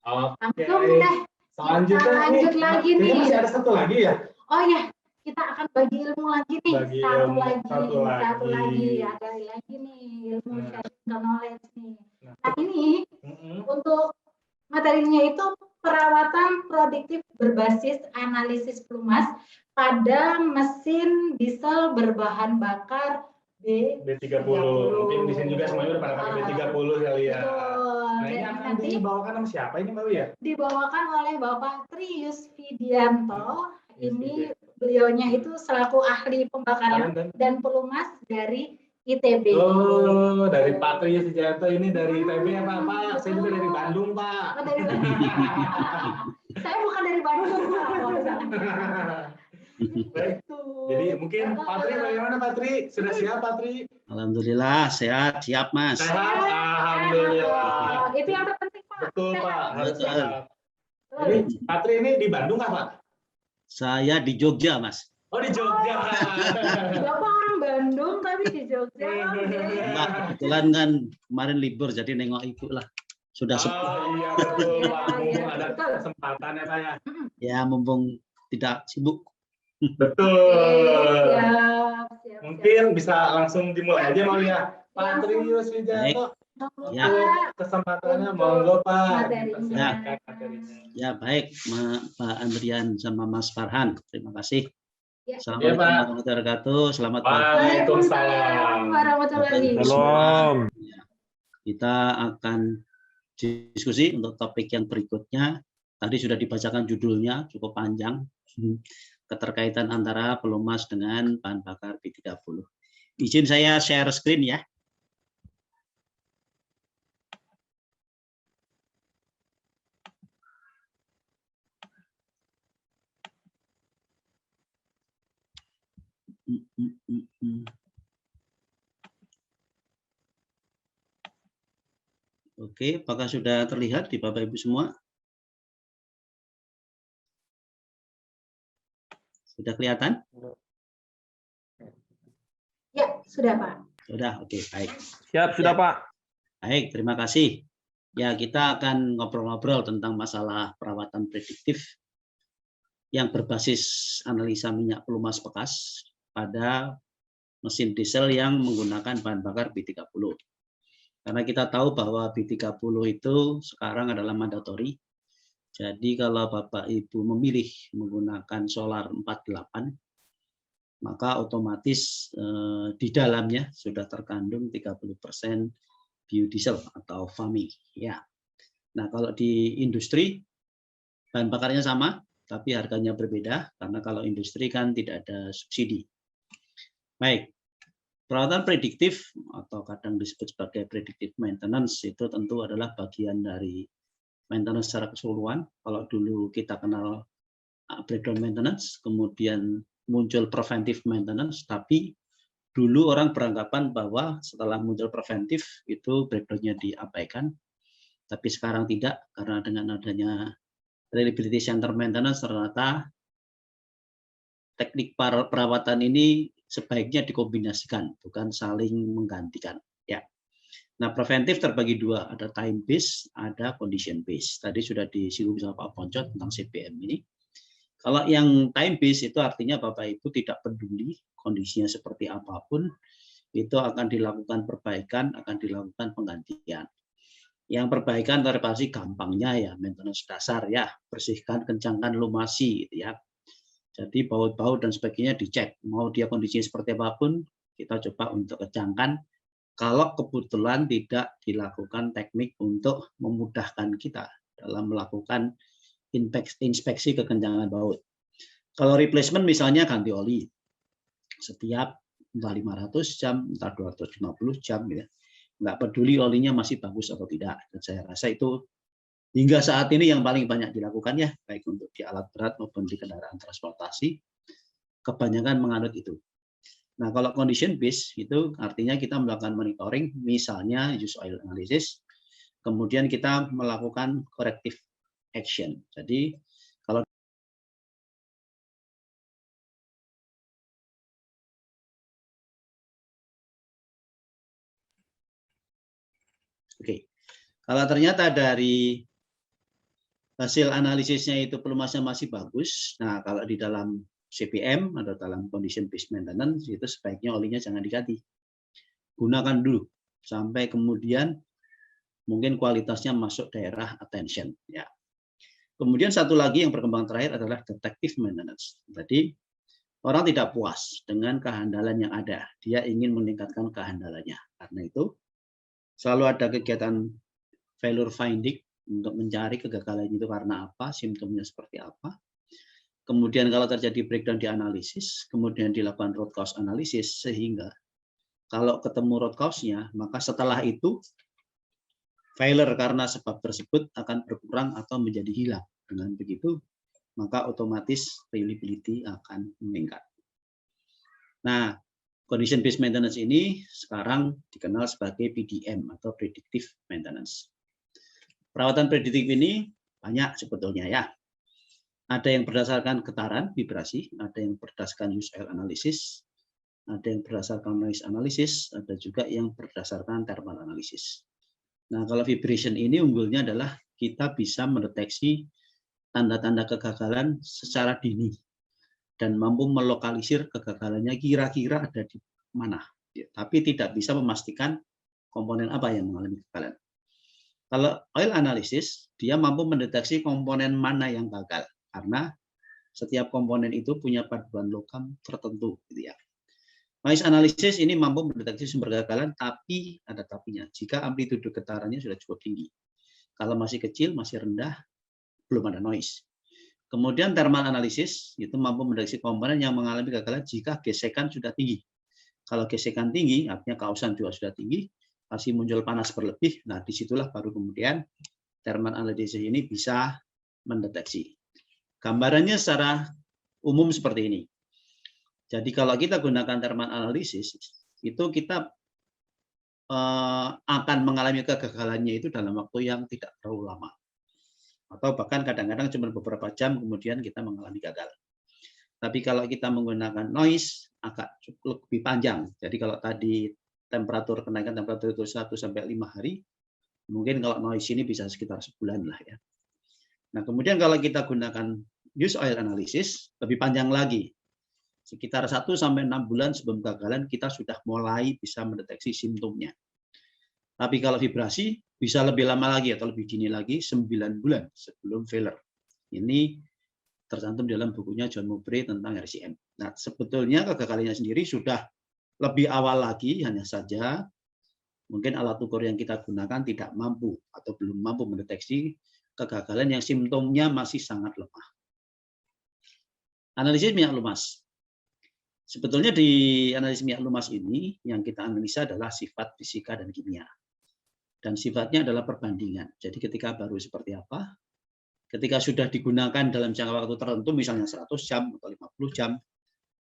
Oke. Langsung deh. Selanjutnya lanjut lagi nih. Masih ada satu lagi ya? Oh ya, kita akan bagi ilmu lagi nih. Bagi Satu ilmu, lagi. Ada lagi nih ilmu sharing knowledge nih. Nah ini untuk materinya itu perawatan prediktif berbasis analisis pelumas pada mesin diesel berbahan bakar B30. Mungkin di sini juga semuanya udah pada pakai B30 kali ya. Nah, ini akan dibawakan sama siapa ini Mbak ya? Dibawakan oleh Bapak Trius Widianto. Ini beliaunya itu selaku ahli pembakaran dan pelumas dari ITB. Oh, dari Pak Trius Widianto, ini dari ITB ya Pak? Saya juga dari Bandung Pak. Oh, dari Bandung. Saya bukan dari Bandung Pak. Baik. Jadi mungkin Pak Tri, bagaimana Pak Tri? Sudah siap Pak Tri? Alhamdulillah sehat, siap Mas. Sehat, alhamdulillah. Itu yang terpenting Pak. Betul Pak, harus Betul. sehat. Jadi Pak Tri ini di Bandung nggak Pak? Saya di Jogja Mas. Oh di Jogja. Bapak orang Bandung tapi di Jogja. Mbak, kebetulan kan kemarin libur jadi nengok ibu lah. Sudah Iya betul Pak, mumpung ada kesempatan ya Pak ya. Ya mumpung tidak sibuk. Betul. Siap. Mungkin bisa langsung dimulai aja mau ya. Pak Trius Widianto. Ya. Kesempatannya monggo Pak. Ya baik Pak Andrian sama Mas Farhan. Terima kasih. Assalamualaikum warahmatullahi wabarakatuh. Selamat pagi. Waalaikumsalam warahmatullahi wabarakatuh. Kita akan diskusi untuk topik yang berikutnya. Tadi sudah dibacakan judulnya, cukup panjang. Keterkaitan antara pelumas dengan bahan bakar B30. Izin saya share screen ya. Oke, apakah sudah terlihat di Bapak Ibu semua? Sudah kelihatan? Ya, sudah Pak. Sudah, oke, baik. Siap, sudah Pak. Baik, terima kasih. Ya, kita akan ngobrol-ngobrol tentang masalah perawatan prediktif yang berbasis analisa minyak pelumas bekas pada mesin diesel yang menggunakan bahan bakar B30. Karena kita tahu bahwa B30 itu sekarang adalah mandatori. Jadi kalau Bapak Ibu memilih menggunakan solar 48, maka otomatis di dalamnya sudah terkandung 30% biodiesel atau FAMI. Ya. Nah kalau di industri bahan bakarnya sama, tapi harganya berbeda karena kalau industri kan tidak ada subsidi. Baik, perawatan prediktif atau kadang disebut sebagai predictive maintenance itu tentu adalah bagian dari maintenance secara keseluruhan. Kalau dulu kita kenal breakdown maintenance, kemudian muncul preventive maintenance, tapi dulu orang beranggapan bahwa setelah muncul preventif itu breakdown-nya diabaikan, tapi sekarang tidak, karena dengan adanya reliability center maintenance ternyata teknik perawatan ini sebaiknya dikombinasikan, bukan saling menggantikan. Ya. Nah, preventif terbagi dua, ada time base, ada condition base. Tadi sudah disinggung sama Pak Poncot tentang CPM ini. Kalau yang time base itu artinya Bapak Ibu tidak peduli kondisinya seperti apapun, itu akan dilakukan perbaikan, akan dilakukan penggantian. Yang perbaikan reparasi gampangnya ya maintenance dasar ya, bersihkan, kencangkan, lumasi gitu ya. Jadi baut-baut dan sebagainya dicek, mau dia kondisinya seperti apapun, kita coba untuk kencangkan. Kalau kebetulan tidak dilakukan teknik untuk memudahkan kita dalam melakukan inspeksi kekencangan baut. Kalau replacement misalnya ganti oli setiap entah 500 jam, entah 250 jam ya. Nggak peduli olinya masih bagus atau tidak. Dan saya rasa itu hingga saat ini yang paling banyak dilakukan ya, baik untuk di alat berat maupun di kendaraan transportasi, kebanyakan menganut itu. Nah, kalau condition base itu artinya kita melakukan monitoring, misalnya use oil analysis, kemudian kita melakukan corrective action. Jadi kalau kalau ternyata dari hasil analisisnya itu pelumasnya masih bagus. Nah, kalau di dalam CPM atau dalam condition based maintenance itu sebaiknya olinya jangan diganti. Gunakan dulu sampai kemudian mungkin kualitasnya masuk daerah attention. Ya. Kemudian satu lagi yang berkembang terakhir adalah detective maintenance. Jadi orang tidak puas dengan kehandalan yang ada. Dia ingin meningkatkan kehandalannya. Karena itu selalu ada kegiatan failure finding untuk mencari kegagalan itu karena apa, simptomnya seperti apa. Kemudian kalau terjadi breakdown di analisis, kemudian dilakukan root cause analysis, sehingga kalau ketemu root cause-nya, maka setelah itu failure karena sebab tersebut akan berkurang atau menjadi hilang. Dengan begitu, maka otomatis reliability akan meningkat. Nah, condition based maintenance ini sekarang dikenal sebagai PDM atau predictive maintenance. Perawatan prediktif ini banyak sebetulnya ya. Ada yang berdasarkan getaran, vibrasi, ada yang berdasarkan use oil analysis, ada yang berdasarkan noise analysis, ada juga yang berdasarkan thermal analysis. Nah, kalau vibration ini unggulnya adalah kita bisa mendeteksi tanda-tanda kegagalan secara dini dan mampu melokalisir kegagalannya kira-kira ada di mana. Tapi tidak bisa memastikan komponen apa yang mengalami kegagalan. Kalau oil analysis, dia mampu mendeteksi komponen mana yang gagal, karena setiap komponen itu punya paduan logam tertentu. Gitu ya. Noise analysis ini mampu mendeteksi sumber kegagalan, tapi ada tapinya. Jika amplitude getarannya sudah cukup tinggi. Kalau masih kecil, masih rendah, belum ada noise. Kemudian thermal analysis, itu mampu mendeteksi komponen yang mengalami kegagalan jika gesekan sudah tinggi. Kalau gesekan tinggi, artinya kausan juga sudah tinggi, masih muncul panas berlebih, nah disitulah baru kemudian thermal analysis ini bisa mendeteksi. Gambarannya secara umum seperti ini. Jadi kalau kita gunakan thermal analysis, itu kita akan mengalami kegagalannya itu dalam waktu yang tidak terlalu lama. Atau bahkan kadang-kadang cuma beberapa jam kemudian kita mengalami gagal. Tapi kalau kita menggunakan noise, agak cukup lebih panjang. Jadi kalau tadi kenaikan temperatur itu 1 sampai 5 hari, mungkin kalau noise ini bisa sekitar sebulan lah ya. Nah, kemudian kalau kita gunakan use oil analysis, lebih panjang lagi. Sekitar 1 sampai 6 bulan sebelum kegagalan kita sudah mulai bisa mendeteksi simptomnya. Tapi kalau vibrasi bisa lebih lama lagi atau lebih dini lagi, 9 bulan sebelum failure. Ini tercantum dalam bukunya John Mowbray tentang RCM. Nah, sebetulnya kegagalannya sendiri sudah lebih awal lagi, hanya saja mungkin alat ukur yang kita gunakan tidak mampu atau belum mampu mendeteksi kegagalan yang simptomnya masih sangat lemah. Analisis minyak lumas. Sebetulnya di analisis minyak lumas ini yang kita analisa adalah sifat fisika dan kimia. Dan sifatnya adalah perbandingan. Jadi ketika baru seperti apa, ketika sudah digunakan dalam jangka waktu tertentu, misalnya 100 jam atau 50 jam,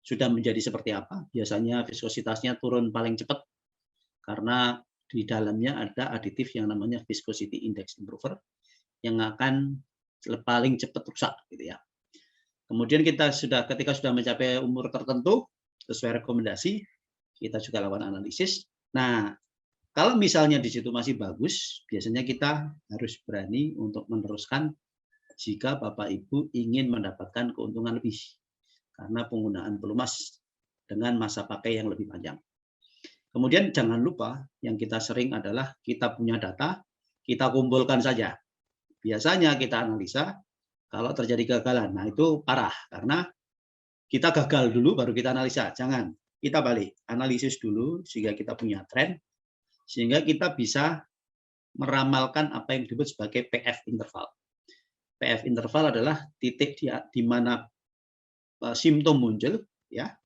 sudah menjadi seperti apa? Biasanya viskositasnya turun paling cepat karena di dalamnya ada aditif yang namanya viscosity index improver yang akan paling cepat rusak gitu ya. Kemudian ketika sudah mencapai umur tertentu sesuai rekomendasi, kita juga lakukan analisis. Nah, kalau misalnya di situ masih bagus, biasanya kita harus berani untuk meneruskan jika Bapak Ibu ingin mendapatkan keuntungan lebih. Karena penggunaan pelumas dengan masa pakai yang lebih panjang. Kemudian jangan lupa yang kita sering adalah kita punya data, kita kumpulkan saja. Biasanya kita analisa kalau terjadi kegagalan. Nah itu parah karena kita gagal dulu baru kita analisa. Jangan, kita balik. Analisis dulu sehingga kita punya tren, sehingga kita bisa meramalkan apa yang disebut sebagai PF interval. PF interval adalah titik di mana simptom muncul, ya.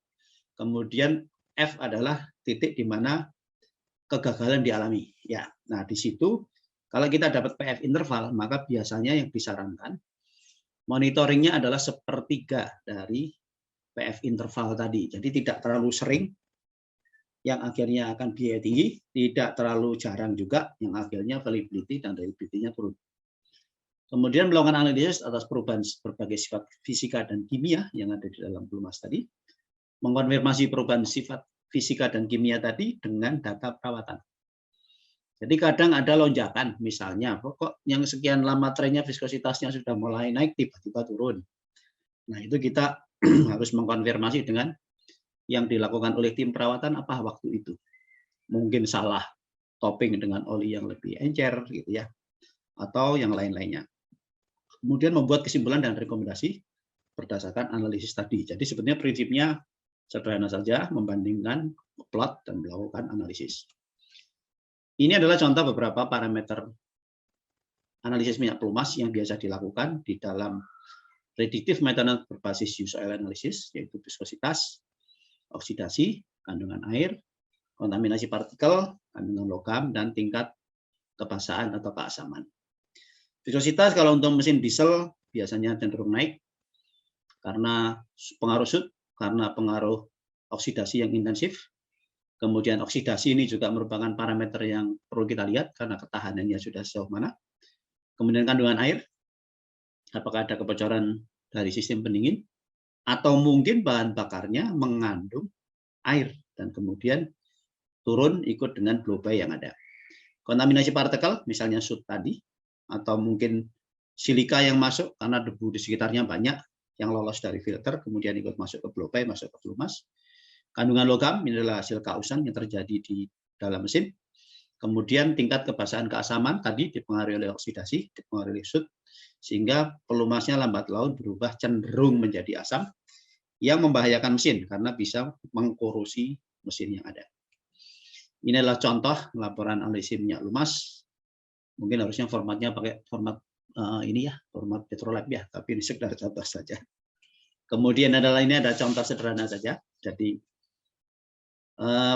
Kemudian F adalah titik di mana kegagalan dialami, ya. Nah, di situ kalau kita dapat PF interval, maka biasanya yang disarankan monitoringnya adalah sepertiga dari PF interval tadi. Jadi tidak terlalu sering, yang akhirnya akan biaya tinggi, tidak terlalu jarang juga, yang akhirnya reliability dan reliability-nya turun. Kemudian melakukan analisis atas perubahan berbagai sifat fisika dan kimia yang ada di dalam pelumas tadi, mengkonfirmasi perubahan sifat fisika dan kimia tadi dengan data perawatan. Jadi kadang ada lonjakan, misalnya kok yang sekian lama trennya viskositasnya sudah mulai naik, tiba-tiba turun. Nah, itu kita harus mengkonfirmasi dengan yang dilakukan oleh tim perawatan apa waktu itu. Mungkin salah topping dengan oli yang lebih encer, gitu ya, atau yang lain-lainnya. Kemudian membuat kesimpulan dan rekomendasi berdasarkan analisis tadi. Jadi sebenarnya prinsipnya sederhana saja, membandingkan, plot, dan melakukan analisis. Ini adalah contoh beberapa parameter analisis minyak pelumas yang biasa dilakukan di dalam predictive maintenance berbasis use oil analysis, yaitu viskositas, oksidasi, kandungan air, kontaminasi partikel, kandungan logam, dan tingkat kebasaan atau keasaman. Viskositas kalau untuk mesin diesel biasanya cenderung naik karena pengaruh sud, karena pengaruh oksidasi yang intensif. Kemudian oksidasi ini juga merupakan parameter yang perlu kita lihat karena ketahanannya sudah sejauh mana. Kemudian kandungan air, apakah ada kebocoran dari sistem pendingin, atau mungkin bahan bakarnya mengandung air dan kemudian turun ikut dengan blow-by yang ada. Kontaminasi partikel, misalnya sud tadi, atau mungkin silika yang masuk karena debu di sekitarnya banyak yang lolos dari filter, kemudian ikut masuk ke blow-by, masuk ke pelumas. Kandungan logam ini adalah hasil kausan yang terjadi di dalam mesin. Kemudian tingkat kebasaan keasaman tadi dipengaruhi oleh oksidasi, dipengaruhi oleh sud, sehingga pelumasnya lambat laun berubah cenderung menjadi asam yang membahayakan mesin karena bisa mengkorosi mesin yang ada. Ini adalah contoh laporan analisis minyak lumas. Mungkin harusnya formatnya pakai format ini ya, format Petrolab ya, tapi ini sekedar contoh saja. Kemudian ini ada contoh sederhana saja. Jadi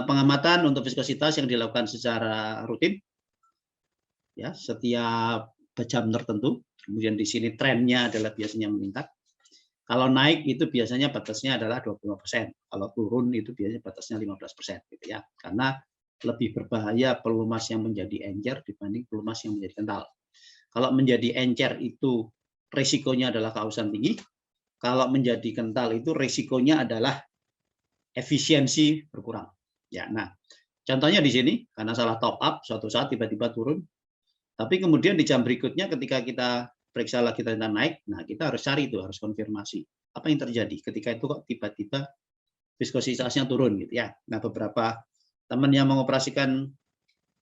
pengamatan untuk viskositas yang dilakukan secara rutin, ya, setiap jam tertentu. Kemudian di sini trennya adalah biasanya meningkat. Kalau naik itu biasanya batasnya adalah 25%. Kalau turun itu biasanya batasnya 15%, gitu ya. Karena lebih berbahaya pelumas yang menjadi encer dibanding pelumas yang menjadi kental. Kalau menjadi encer itu risikonya adalah kausan tinggi. Kalau menjadi kental itu risikonya adalah efisiensi berkurang. Ya, nah, contohnya di sini karena salah top up suatu saat tiba-tiba turun. Tapi kemudian di jam berikutnya ketika kita periksa lagi ternyata naik, nah kita harus cari itu, harus konfirmasi apa yang terjadi ketika itu kok tiba-tiba viskositasnya turun gitu ya. Nah, beberapa teman yang mengoperasikan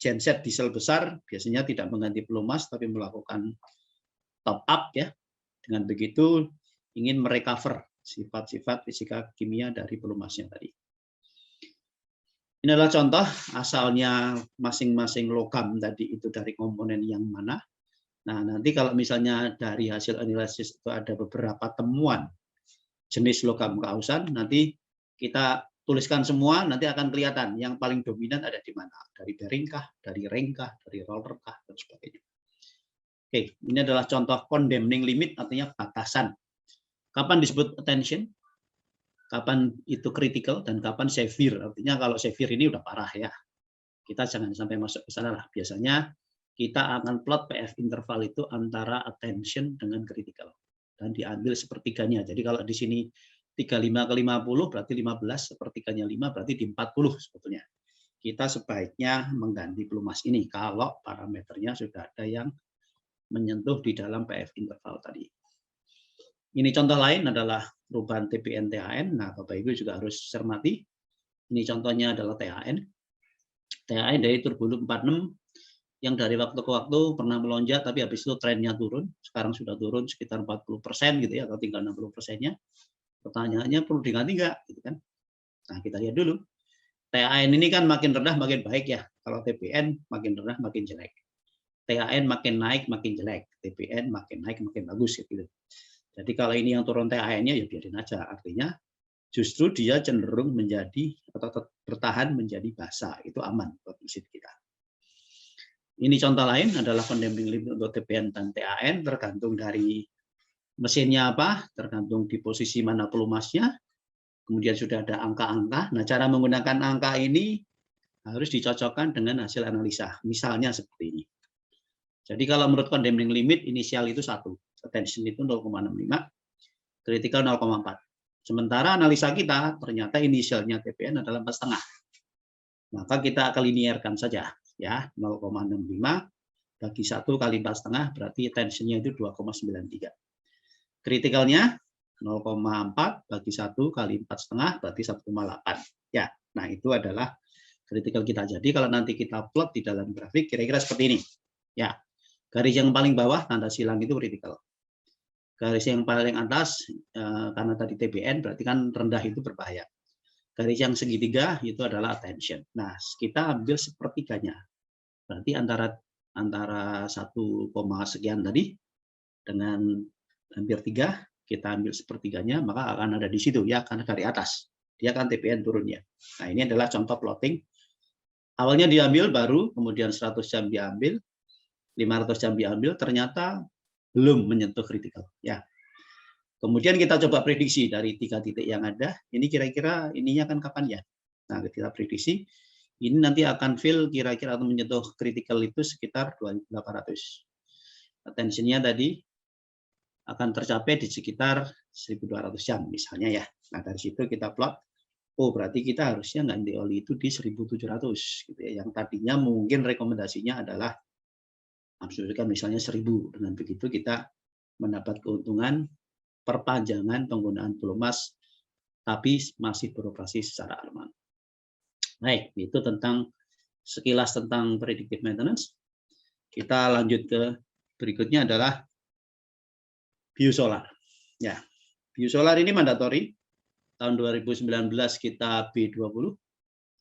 genset diesel besar biasanya tidak mengganti pelumas tapi melakukan top up ya. Dengan begitu ingin merecover sifat-sifat fisika kimia dari pelumasnya tadi. Ini adalah contoh asalnya masing-masing logam tadi itu dari komponen yang mana. Nah, nanti kalau misalnya dari hasil analisis itu ada beberapa temuan jenis logam kausan, nanti kita tuliskan semua, nanti akan kelihatan yang paling dominan ada di mana. Dari bearing kah, dari ring kah, dari roller kah, dan sebagainya. Oke, ini adalah contoh condemning limit, artinya batasan. Kapan disebut attention, kapan itu critical, dan kapan severe. Artinya kalau severe ini udah parah ya. Kita jangan sampai masuk ke sana lah. Biasanya kita akan plot PF interval itu antara attention dengan critical. Dan diambil sepertiganya. Jadi kalau di sini 35 ke 50 berarti 15, sepertiganya 5 berarti di 40 sebetulnya. Kita sebaiknya mengganti pelumas ini kalau parameternya sudah ada yang menyentuh di dalam PF interval tadi. Ini contoh lain adalah perubahan TPN THN. Nah, Bapak Ibu juga harus cermati. Ini contohnya adalah THN. THN dari turbulum 46 yang dari waktu ke waktu pernah melonjak, tapi habis itu trennya turun. Sekarang sudah turun sekitar 40% gitu ya, atau tinggal 60%-nya. Pertanyaannya perlu diganti nggak? Gitu kan? Nah, kita lihat dulu. THN ini kan makin rendah makin baik ya. Kalau TPN makin rendah makin jelek. THN makin naik makin jelek. TPN makin naik makin bagus gitu. Jadi kalau ini yang turun THN-nya ya biarin aja. Artinya justru dia cenderung menjadi atau bertahan menjadi basah. Itu aman buat mesin kita. Ini contoh lain adalah condemning limit untuk TPN dan THN tergantung dari mesinnya apa, tergantung di posisi mana pelumasnya. Kemudian sudah ada angka-angka. Nah, cara menggunakan angka ini harus dicocokkan dengan hasil analisa. Misalnya seperti ini. Jadi kalau menurut condemning limit inisial itu 1, attention itu 0,65, critical 0,4. Sementara analisa kita ternyata inisialnya TPN adalah 4,5. Maka kita akan linearkan saja. ya 0,65 bagi 1 kali 4,5 berarti tensionnya itu 2,93. Kritikalnya 0,4 bagi 1 kali 4,5 berarti 1,8. Ya, nah itu adalah kritikal kita. Jadi kalau nanti kita plot di dalam grafik kira-kira seperti ini. Ya, garis yang paling bawah tanda silang itu kritikal. Garis yang paling atas karena tadi TBN berarti kan rendah itu berbahaya. Garis yang segitiga itu adalah attention. Nah, kita ambil sepertiganya. Berarti antara 1, sekian tadi dengan hampir 3 kita ambil sepertiganya, maka akan ada di situ ya, karena dari atas dia kan TBN turunnya. Nah, ini adalah contoh plotting. Awalnya diambil baru, kemudian 100 jam diambil, 500 jam diambil, ternyata belum menyentuh kritikal ya. Kemudian kita coba prediksi dari 3 titik yang ada, ini kira-kira ininya kan kapan ya. Nah, kita prediksi ini nanti akan fill kira-kira atau menyentuh kritikal itu sekitar 2800. Tensinya tadi akan tercapai di sekitar 1200 jam misalnya ya. Nah, dari situ kita plot, oh berarti kita harusnya ganti oli itu di 1700 gitu ya. Yang tadinya mungkin rekomendasinya adalah absolutkan misalnya 1000. Dengan begitu kita mendapat keuntungan perpanjangan penggunaan pelumas tapi masih beroperasi secara aman. Baik, itu tentang sekilas tentang predictive maintenance. Kita lanjut ke berikutnya adalah biosolar. Ya, biosolar ini mandatori. Tahun 2019 kita B20,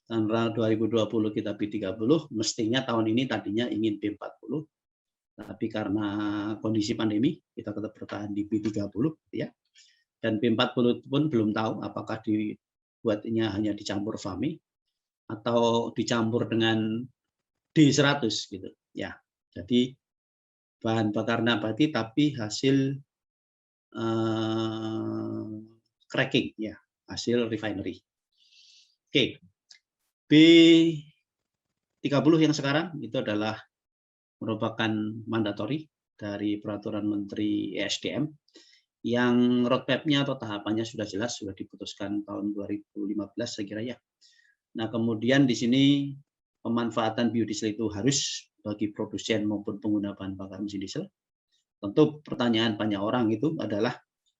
tahun 2020 kita B30. Mestinya tahun ini tadinya ingin B40. Tapi karena kondisi pandemi, kita tetap bertahan di B30 ya. Dan B40 pun belum tahu apakah dibuatnya hanya dicampur FAMI atau dicampur dengan D100 gitu ya. Jadi bahan bakar nabati tapi hasil cracking ya, hasil refinery. Oke. B30 yang sekarang itu adalah merupakan mandatori dari peraturan Menteri ESDM yang roadmap-nya atau tahapannya sudah jelas, sudah diputuskan tahun 2015 saya kira ya. Nah, kemudian di sini pemanfaatan biodiesel itu harus bagi produsen maupun pengguna bahan bakar mesin diesel. Tentu pertanyaan banyak orang itu adalah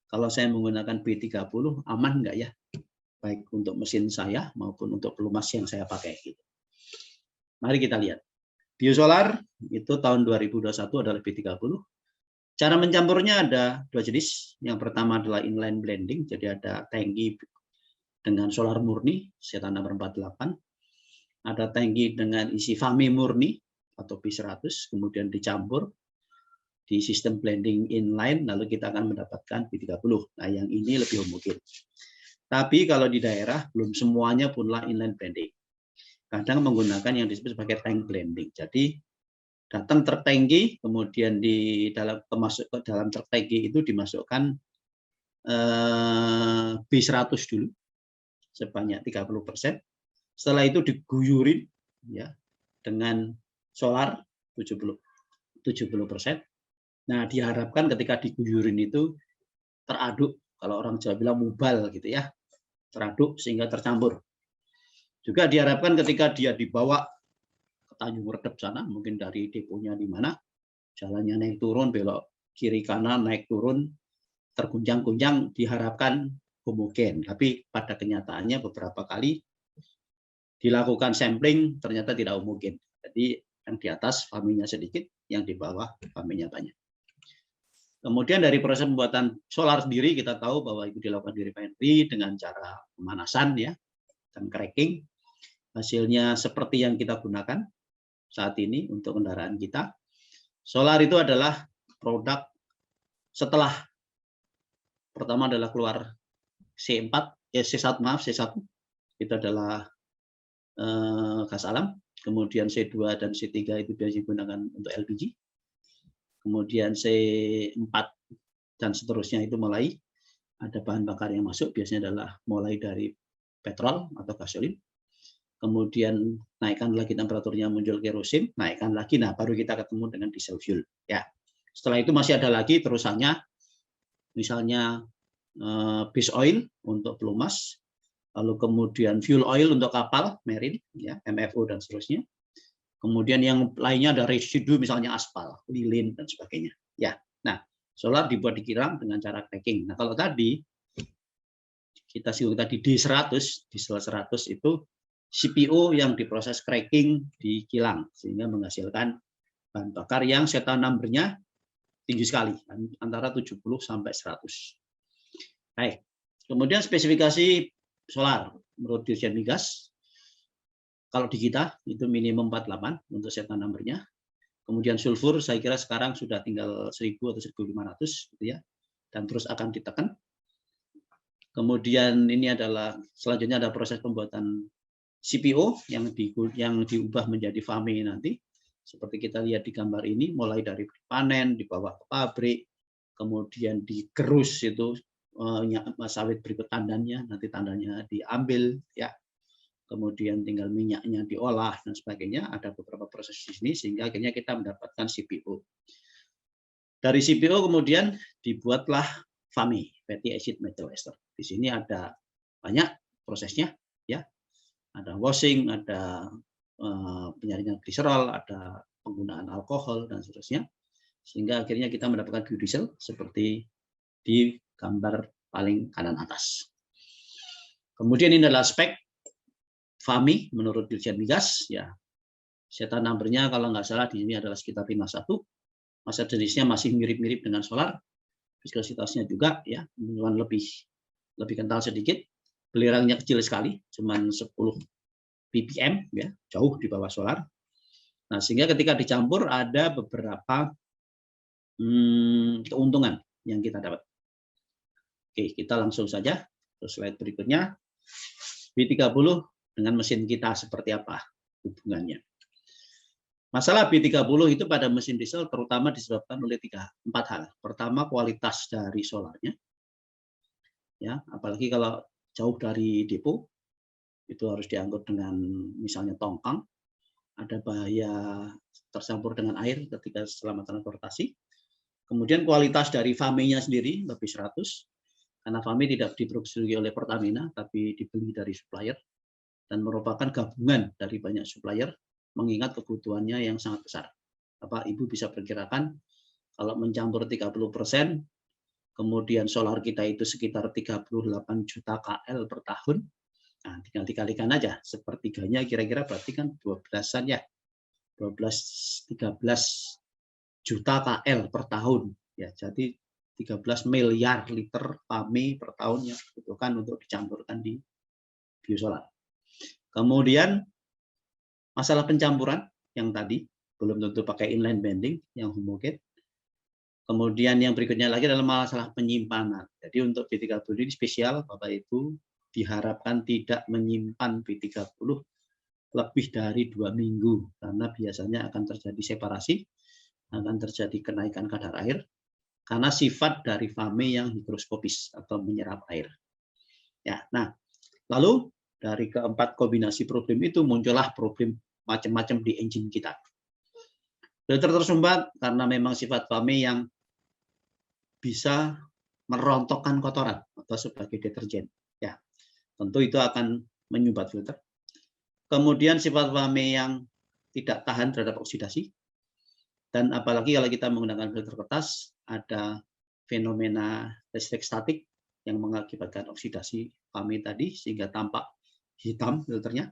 kalau saya menggunakan B30 aman nggak ya? Baik untuk mesin saya maupun untuk pelumas yang saya pakai gitu. Mari kita lihat. Biosolar itu tahun 2021 adalah B30. Cara mencampurnya ada 2 jenis. Yang pertama adalah inline blending, jadi ada tangki dengan solar murni, setan nomor 48. Ada tangki dengan isi FAMI murni atau B100, kemudian dicampur di sistem blending inline, lalu kita akan mendapatkan B30. Nah, yang ini lebih homogen. Tapi kalau di daerah belum semuanya punlah inline blending. Kadang menggunakan yang disebut sebagai tank blending. Jadi datang tertangki, kemudian di dalam tertangki itu dimasukkan B100 dulu sebanyak 30%. Setelah itu diguyurin ya dengan solar 70%. Nah, diharapkan ketika diguyurin itu teraduk, kalau orang Jawa bilang mubal gitu ya. Teraduk sehingga tercampur. Juga diharapkan ketika dia dibawa ke Tanjung Redep sana, mungkin dari deponya di mana, jalannya naik turun, belok kiri kanan, naik turun, terguncang-guncang, diharapkan homogen. Tapi pada kenyataannya beberapa kali dilakukan sampling, ternyata tidak homogen. Jadi yang di atas FAMI-nya sedikit, yang di bawah FAMI-nya banyak. Kemudian dari proses pembuatan solar sendiri, kita tahu bahwa itu dilakukan di refinery dengan cara pemanasan ya, dan cracking. Hasilnya seperti yang kita gunakan saat ini untuk kendaraan kita. Solar itu adalah produk setelah pertama adalah keluar C1 itu adalah gas alam, kemudian C2 dan C3 itu biasanya digunakan untuk LPG, kemudian C4 dan seterusnya itu mulai ada bahan bakar yang masuk, biasanya adalah mulai dari petrol atau gasolin. Kemudian naikkan lagi temperaturnya, muncul kerosin, naikkan lagi, nah baru kita ketemu dengan diesel fuel. Ya, setelah itu masih ada lagi terusannya, misalnya base oil untuk pelumas, lalu kemudian fuel oil untuk kapal, marine, ya, MFO dan seterusnya. Kemudian yang lainnya ada residu misalnya aspal, lilin dan sebagainya. Ya. Nah, solar dibuat di kilang dengan cara cracking. Nah, kalau tadi kita singgung tadi D100, diesel 100 itu CPO yang diproses cracking di kilang sehingga menghasilkan bahan bakar yang seta number-nya tinggi sekali, antara 70 sampai 100. Baik. Kemudian spesifikasi solar menurut Dirjen Migas, kalau di kita itu minimum 48 untuk seta number-nya. Kemudian sulfur saya kira sekarang sudah tinggal 1000 atau 1500 gitu ya. Dan terus akan ditekan. Kemudian ini adalah selanjutnya ada proses pembuatan CPO yang diubah menjadi FAME nanti. Seperti kita lihat di gambar ini, mulai dari panen, dibawa ke pabrik, kemudian digerus itu sawit berikut tandannya, nanti tandannya diambil ya. Kemudian tinggal minyaknya diolah dan sebagainya, ada beberapa proses di sini sehingga akhirnya kita mendapatkan CPO. Dari CPO kemudian dibuatlah FAME, fatty acid methyl ester. Di sini ada banyak prosesnya ya. Ada washing, ada penyaringan gliserol, ada penggunaan alkohol dan seterusnya. Sehingga akhirnya kita mendapatkan biodiesel seperti di gambar paling kanan atas. Kemudian ini adalah spek FAME menurut Dirjen Migas ya. Seta number-nya kalau nggak salah di sini adalah sekitar 51. Masa jenisnya masih mirip-mirip dengan solar. Viskositasnya juga ya, lebih kental sedikit. Belerangnya kecil sekali, cuman 10 ppm ya, jauh di bawah solar. Nah, sehingga ketika dicampur ada beberapa keuntungan yang kita dapat. Oke, kita langsung saja ke slide berikutnya. B30 dengan mesin kita seperti apa hubungannya. Masalah B30 itu pada mesin diesel terutama disebabkan oleh 4 hal. Pertama, kualitas dari solarnya. Ya, apalagi kalau jauh dari depo, itu harus diangkut dengan misalnya tongkang. Ada bahaya tercampur dengan air ketika selama transportasi. Kemudian kualitas dari FAME-nya sendiri lebih 100. Karena FAME tidak diproduksi oleh Pertamina, tapi dibeli dari supplier. Dan merupakan gabungan dari banyak supplier, mengingat kebutuhannya yang sangat besar. Bapak Ibu bisa perkirakan kalau mencampur 30%, kemudian solar kita itu sekitar 38 juta KL per tahun. Nah, tinggal dikalikan aja, sepertiganya kira-kira berarti kan 12-an ya. 12-13 juta KL per tahun. Ya, jadi 13 miliar liter FAME per tahun yang dibutuhkan untuk dicampurkan di biosolar. Kemudian masalah pencampuran yang tadi belum tentu pakai inline bending yang homogen. Kemudian yang berikutnya lagi adalah masalah penyimpanan. Jadi untuk B30 ini spesial Bapak Ibu diharapkan tidak menyimpan B30 lebih dari 2 minggu karena biasanya akan terjadi separasi, akan terjadi kenaikan kadar air karena sifat dari FAME yang higroskopis atau menyerap air. Ya, nah lalu dari keempat kombinasi problem itu muncullah problem macam-macam di engine kita. Filter tersumbat karena memang sifat FAME yang bisa merontokkan kotoran atau sebagai deterjen. Ya, tentu itu akan menyumbat filter. Kemudian sifat FAME yang tidak tahan terhadap oksidasi. Dan apalagi kalau kita menggunakan filter kertas, ada fenomena listrik statik yang mengakibatkan oksidasi FAME tadi sehingga tampak hitam filternya.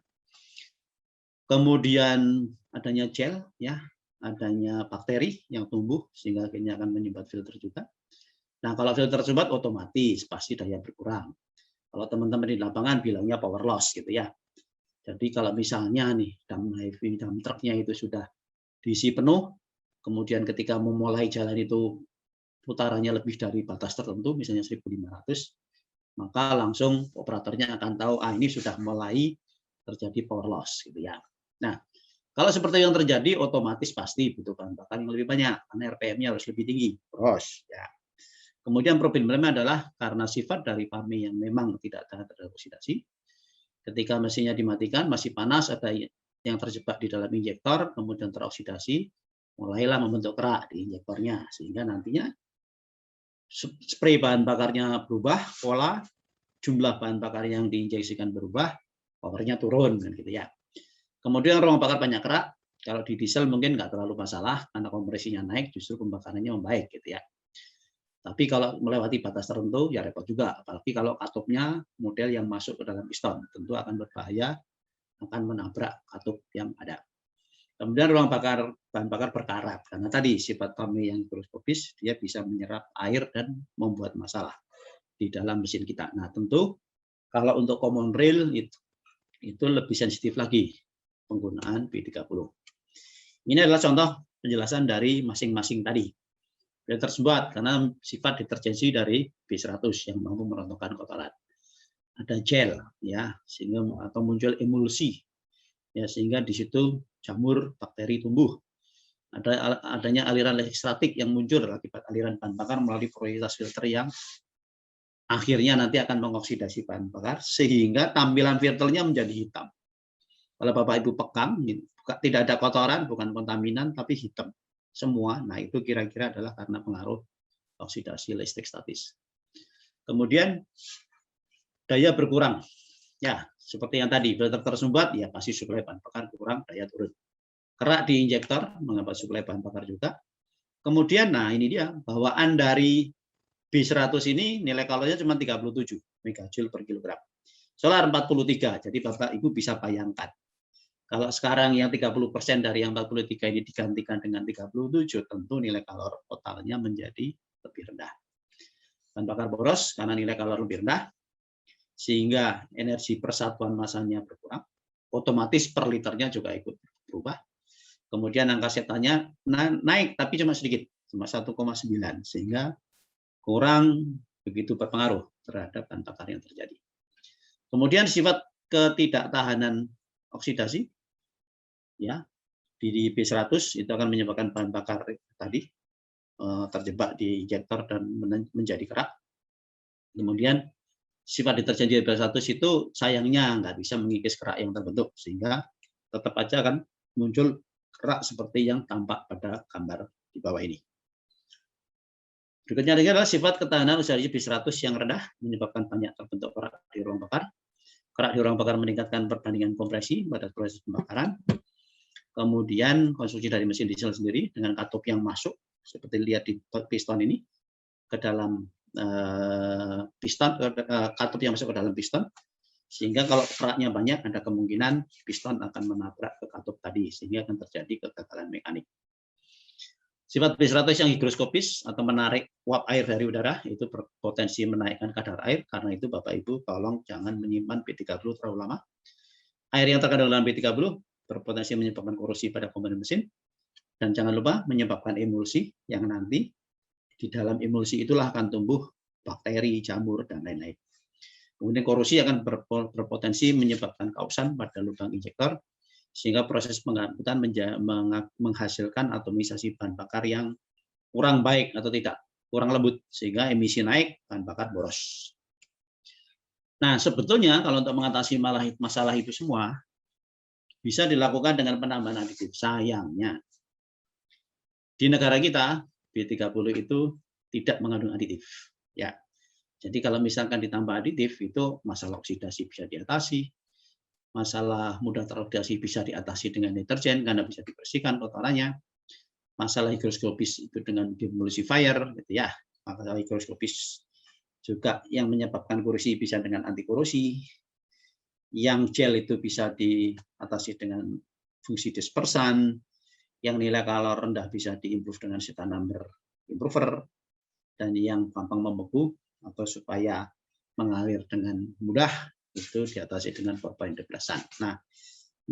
Kemudian adanya gel, ya, adanya bakteri yang tumbuh sehingga akhirnya akan menyumbat filter juga. Nah, kalau filter sumbat otomatis pasti daya berkurang. Kalau teman-teman di lapangan bilangnya power loss gitu ya. Jadi kalau misalnya nih dam heavy, dam truknya itu sudah diisi penuh, kemudian ketika memulai jalan itu putarannya lebih dari batas tertentu, misalnya 1500, maka langsung operatornya akan tahu ini sudah mulai terjadi power loss gitu ya. Nah, kalau seperti yang terjadi otomatis pasti butuh bahan bakar yang lebih banyak karena RPM-nya harus lebih tinggi. Terus ya. Kemudian problemnya adalah karena sifat dari FAME yang memang tidak tahan terhadap oksidasi. Ketika mesinnya dimatikan masih panas, ada yang terjebak di dalam injektor, kemudian teroksidasi, mulailah membentuk kerak di injektornya sehingga nantinya spray bahan bakarnya berubah, pola, jumlah bahan bakar yang diinjeksikan berubah, powernya turun kan gitu ya. Kemudian ruang bakar banyak kerak, Kalau di diesel mungkin nggak terlalu masalah karena kompresinya naik, justru pembakarannya membaik gitu ya. Tapi kalau melewati batas tertentu ya repot juga, apalagi kalau katupnya model yang masuk ke dalam piston, tentu akan berbahaya, akan menabrak katup yang ada. Kemudian ruang bakar bahan bakar berkarat karena tadi sifat kami yang higroskopis, dia bisa menyerap air dan membuat masalah di dalam mesin kita. Nah tentu kalau untuk common rail itu lebih sensitif lagi penggunaan B30. Ini adalah contoh penjelasan dari masing-masing tadi. Filter tersebut karena sifat deterjensi dari B100 yang mampu merontokkan kotoran. Ada gel ya, sehingga atau muncul emulsi ya, sehingga di situ jamur bakteri tumbuh. Adanya aliran listrik statik yang muncul akibat aliran bahan bakar melalui prioritas filter yang akhirnya nanti akan mengoksidasi bahan bakar sehingga tampilan filternya menjadi hitam. Kalau Bapak Ibu pegang, tidak ada kotoran, bukan kontaminan, tapi hitam semua. Nah, itu kira-kira adalah karena pengaruh oksidasi listrik statis. Kemudian daya berkurang. Ya, seperti yang tadi, filter tersumbat, ya pasti suplai bahan bakar kurang, daya turun. Kerak di injektor, mengapa suplai bahan bakar juga. Kemudian, nah ini dia, bawaan dari B100 ini nilai kalorinya cuma 37 megajoule per kilogram. Solar 43, jadi Bapak Ibu bisa bayangkan. Kalau sekarang yang 30% dari yang 43 ini digantikan dengan 37, tentu nilai kalori totalnya menjadi lebih rendah. Bahan bakar boros karena nilai kalori lebih rendah, sehingga energi persatuan massanya berkurang, otomatis per liternya juga ikut berubah. Kemudian angka setanya naik, tapi cuma sedikit, cuma 1,9, sehingga kurang begitu berpengaruh terhadap bahan bakar yang terjadi. Kemudian sifat ketidaktahanan oksidasi, ya di B100 itu akan menyebabkan bahan bakar tadi terjebak di injektor dan menjadi kerak. Kemudian sifat deterjen di B100 itu sayangnya nggak bisa mengikis kerak yang terbentuk, sehingga tetap aja akan muncul kerak seperti yang tampak pada gambar di bawah ini. Berikutnya adalah sifat ketahanan oksidasi B100 yang rendah menyebabkan banyak terbentuk kerak di ruang bakar. Kerak di ruang bakar meningkatkan perbandingan kompresi pada proses pembakaran. Kemudian konstruksi dari mesin diesel sendiri dengan katup yang masuk seperti lihat di piston ini ke dalam piston, katup yang masuk ke dalam piston, sehingga kalau keraknya banyak ada kemungkinan piston akan menabrak ke katup tadi sehingga akan terjadi kegagalan mekanik. Sifat B100 yang higroskopis atau menarik uap air dari udara itu berpotensi menaikkan kadar air, karena itu Bapak Ibu tolong jangan menyimpan B30 terlalu lama. Air yang terkandung dalam B30 berpotensi menyebabkan korosi pada komponen mesin, dan jangan lupa menyebabkan emulsi yang nanti di dalam emulsi itulah akan tumbuh bakteri, jamur, dan lain-lain. Kemudian korosi akan berpotensi menyebabkan kausan pada lubang injektor, sehingga proses pengangkutan menghasilkan atomisasi bahan bakar yang kurang baik atau tidak, kurang lembut, sehingga emisi naik, bahan bakar boros. Nah, sebetulnya kalau untuk mengatasi masalah itu semua, bisa dilakukan dengan penambahan aditif. Sayangnya, di negara kita, B30 itu tidak mengandung aditif. Ya, jadi kalau misalkan ditambah aditif, itu masalah oksidasi bisa diatasi, masalah mudah terodasi bisa diatasi dengan deterjen karena bisa dibersihkan kotorannya, masalah higroskopis itu dengan demulsifier, gitu ya. Masalah higroskopis juga yang menyebabkan korosi bisa dengan anti korosi. Yang gel itu bisa diatasi dengan fungsi dispersan, yang nilai kalori rendah bisa diimprove dengan Zeta number improver, dan yang gampang membeku atau supaya mengalir dengan mudah itu diatasi dengan formalin deplesan. Nah,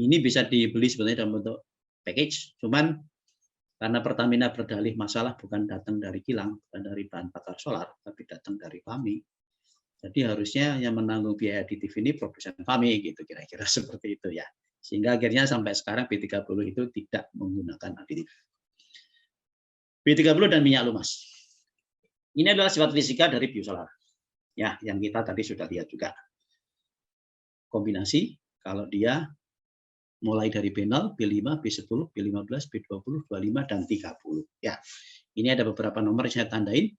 ini bisa dibeli sebenarnya dalam bentuk package, cuman karena Pertamina berdalih masalah bukan datang dari kilang, bukan dari bahan bakar solar, tapi datang dari kami. Jadi harusnya yang menanggung biaya aditif ini produsen kami, gitu kira-kira seperti itu ya. Sehingga akhirnya sampai sekarang B30 itu tidak menggunakan aditif. B30 dan minyak lumas. Ini adalah sifat fisika dari biosolar. Ya, yang kita tadi sudah lihat juga. Kombinasi kalau dia mulai dari B0, B5, B10, B15, B20, 25 dan 30. Ya. Ini ada beberapa nomor yang saya tandain.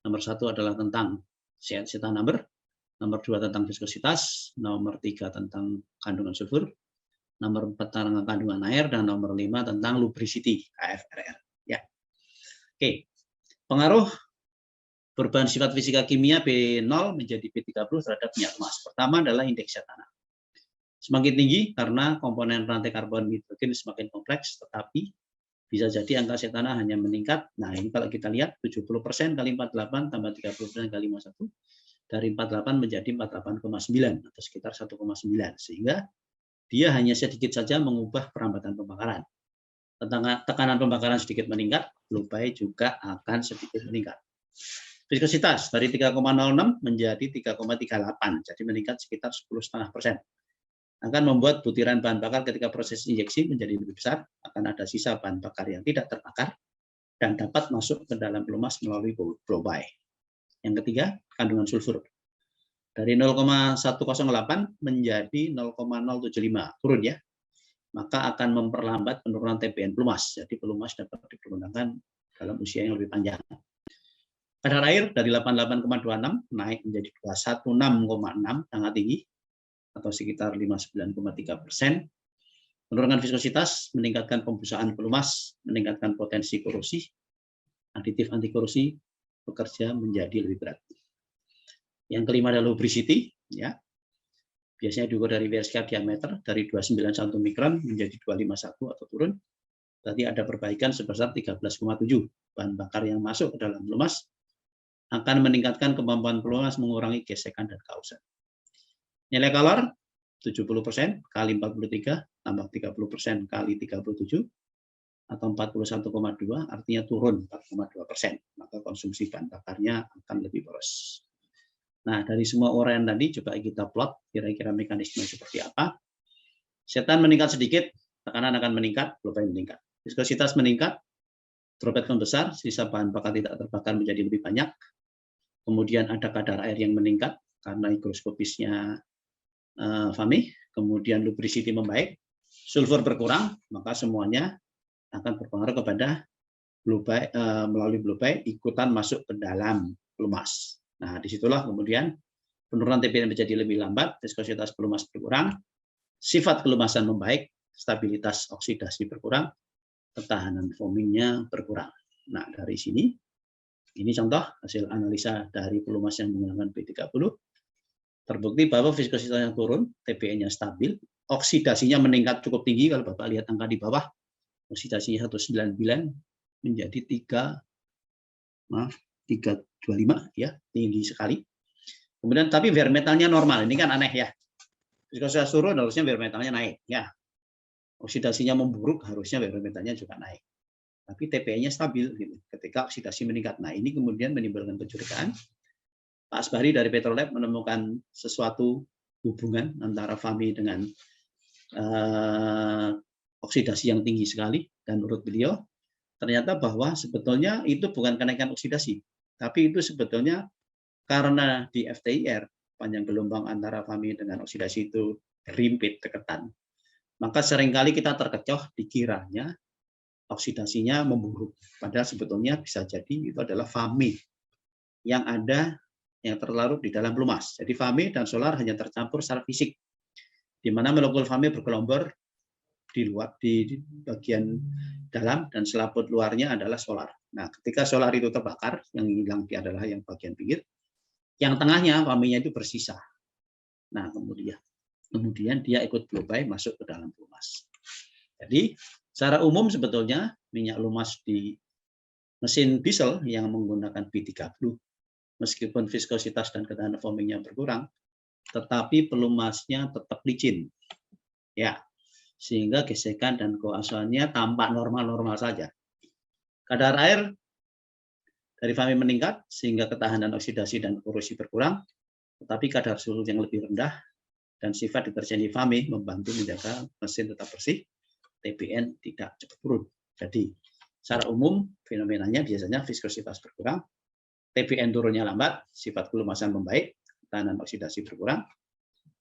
Nomor 1 adalah tentang Zeta number, nomor 2 tentang viskositas, nomor 3 tentang kandungan sulfur, nomor 4 tentang kandungan air, dan nomor 5 tentang lubricity, KFRR. Ya. Oke, pengaruh perubahan sifat fisika kimia B0 menjadi B30 terhadap minyak emas. Pertama adalah indeks tanah. Semakin tinggi karena komponen rantai karbon hidrogen semakin kompleks, tetapi bisa jadi angka zat tanah hanya meningkat. Nah, ini kalau kita lihat 70% kali 48 tambah 30% kali 51, dari 48 menjadi 48,9 atau sekitar 1,9, sehingga dia hanya sedikit saja mengubah perambatan pembakaran. Tekanan pembakaran sedikit meningkat, blue by juga akan sedikit meningkat. Viskositas dari 3,06 menjadi 3,38, jadi meningkat sekitar 10,5%. Akan membuat butiran bahan bakar ketika proses injeksi menjadi lebih besar, akan ada sisa bahan bakar yang tidak terbakar dan dapat masuk ke dalam pelumas melalui blow by. Yang ketiga, kandungan sulfur. Dari 0,108 menjadi 0,075, turun ya. Maka akan memperlambat penurunan TPN pelumas. Jadi pelumas dapat digunakan dalam usia yang lebih panjang. Kadar air dari 88,26 naik menjadi 216,6, sangat tinggi, atau sekitar 59,3%. Penurunan viskositas meningkatkan pembusaan pelumas, meningkatkan potensi korosi, aditif anti korosi bekerja menjadi lebih berat. Yang kelima adalah lubricity, ya. Biasanya diukur dari VSK diameter dari 291 mikron menjadi 251 atau turun. Berarti ada perbaikan sebesar 13,7. Bahan bakar yang masuk ke dalam pelumas akan meningkatkan kemampuan pelumas mengurangi gesekan dan kausan. Nilai kalor 70% kali 43 tambah 30% kali 37 atau 41,2, artinya turun 4,2%. Maka konsumsi bahan bakarnya akan lebih boros. Nah, dari semua uraian tadi coba kita plot kira-kira mekanisme seperti apa. Setan meningkat sedikit, tekanan akan meningkat, blue by meningkat. Viskositas meningkat, droplet membesar, sisa bahan bakar tidak terbakar menjadi lebih banyak. Kemudian ada kadar air yang meningkat karena higroskopisnya Fami. Kemudian lubricity membaik, sulfur berkurang, maka semuanya akan berpengaruh kepada blue by, melalui blue by ikutan masuk ke dalam pelumas. Nah, disitulah kemudian penurunan TPN menjadi lebih lambat, viskositas pelumas berkurang, sifat kelumasan membaik, stabilitas oksidasi berkurang, ketahanan foamingnya berkurang. Nah, dari sini, ini contoh hasil analisa dari pelumas yang menggunakan B30. Terbukti bahwa viskositasnya turun, TPN-nya stabil, oksidasinya meningkat cukup tinggi. Kalau Bapak lihat angka di bawah, oksidasinya 199 menjadi 325, ya, tinggi sekali. Kemudian tapi wear metalnya normal. Ini kan aneh ya. Viskositas turun harusnya wear metalnya naik, ya. Oksidasinya memburuk, harusnya wear metalnya juga naik. Tapi TPN-nya stabil gitu. Ketika oksidasi meningkat. Nah, ini kemudian menimbulkan kecurigaan. Pak Asbari dari Petrolab menemukan sesuatu hubungan antara Fami dengan oksidasi yang tinggi sekali, dan menurut beliau ternyata bahwa sebetulnya itu bukan kenaikan oksidasi, tapi itu sebetulnya karena di FTIR panjang gelombang antara Fami dengan oksidasi itu rimpit deketan, maka seringkali kita terkecoh dikiranya oksidasinya memburuk, padahal sebetulnya bisa jadi itu adalah Fami yang ada yang terlarut di dalam pelumas. Jadi Fami dan solar hanya tercampur secara fisik, di mana molekul Fami bergelombor di luar, di bagian dalam, dan selaput luarnya adalah solar. Nah, ketika solar itu terbakar, yang hilang adalah yang bagian pinggir, yang tengahnya Fami-nya itu bersisa. Nah, kemudian dia ikut blow by masuk ke dalam pelumas. Jadi secara umum sebetulnya minyak lumas di mesin diesel yang menggunakan B30, meskipun viskositas dan ketahanan foamingnya berkurang, tetapi pelumasnya tetap licin, ya, sehingga gesekan dan koasannya tampak normal-normal saja. Kadar air dari Fami meningkat sehingga ketahanan oksidasi dan korosi berkurang, tetapi kadar suhu yang lebih rendah dan sifat deterjen di Fami membantu menjaga mesin tetap bersih, TPN tidak cepat turun. Jadi secara umum fenomenanya biasanya viskositas berkurang, TPN turunnya lambat, sifat kelumasan membaik, ketahanan oksidasi berkurang,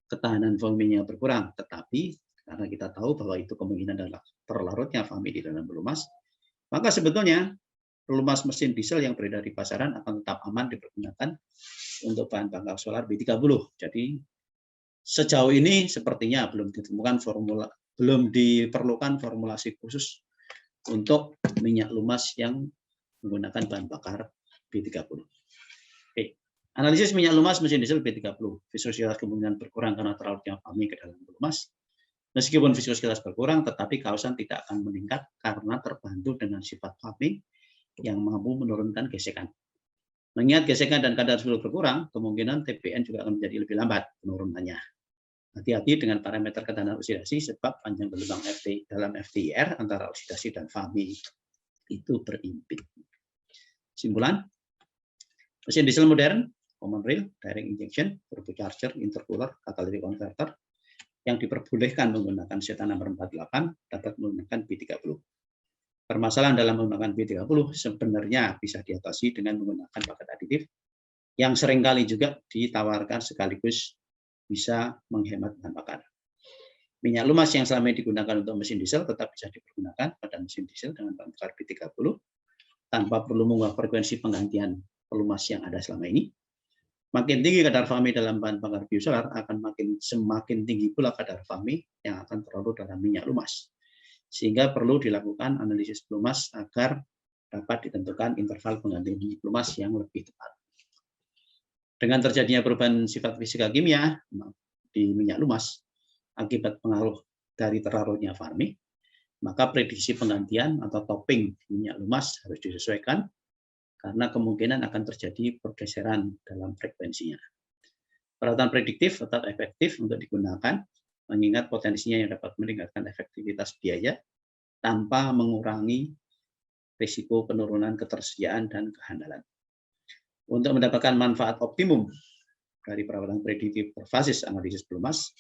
ketahanan foamingnya berkurang. Tetapi karena kita tahu bahwa itu kemungkinan adalah terlarutnya Fami di dalam pelumas, maka sebetulnya pelumas mesin diesel yang beredar di pasaran akan tetap aman dipergunakan untuk bahan bakar solar B30. Jadi sejauh ini sepertinya belum ditemukan belum diperlukan formulasi khusus untuk minyak lumas yang menggunakan bahan bakar B30. Oke. Analisis minyak lumas mesin diesel B30. Viskositas kemungkinan berkurang karena terlarutnya FAMI ke dalam pelumas. Meskipun viskositas berkurang, tetapi kausan tidak akan meningkat karena terbantu dengan sifat FAMI yang mampu menurunkan gesekan. Mengingat gesekan dan kadar fluid berkurang, kemungkinan TPN juga akan menjadi lebih lambat penurunannya. Hati-hati dengan parameter ketahanan oksidasi sebab panjang gelombang dalam FTIR antara oksidasi dan FAMI itu berimpit. Kesimpulan, mesin diesel modern, common rail, direct injection, turbocharger, intercooler, catalytic converter yang diperbolehkan menggunakan setan nomor 48 dapat menggunakan B30. Permasalahan dalam menggunakan B30 sebenarnya bisa diatasi dengan menggunakan paket aditif yang seringkali juga ditawarkan sekaligus bisa menghemat bahan bakar. Minyak lumas yang selama ini digunakan untuk mesin diesel tetap bisa dipergunakan pada mesin diesel dengan bahan bakar B30 tanpa perlu mengubah frekuensi penggantian pelumas yang ada selama ini. Makin tinggi kadar FAMI dalam bahan bakar biosolar akan semakin tinggi pula kadar FAMI yang akan terlarut dalam minyak lumas. Sehingga perlu dilakukan analisis pelumas agar dapat ditentukan interval penggantian minyak lumas yang lebih tepat. Dengan terjadinya perubahan sifat fisika kimia di minyak lumas akibat pengaruh dari terlarutnya FAMI, maka prediksi penggantian atau topping minyak lumas harus disesuaikan karena kemungkinan akan terjadi pergeseran dalam frekuensinya. Perawatan prediktif tetap efektif untuk digunakan, mengingat potensinya yang dapat meningkatkan efektivitas biaya tanpa mengurangi risiko penurunan ketersediaan dan kehandalan. Untuk mendapatkan manfaat optimum dari perawatan prediktif berbasis analisis pelumas,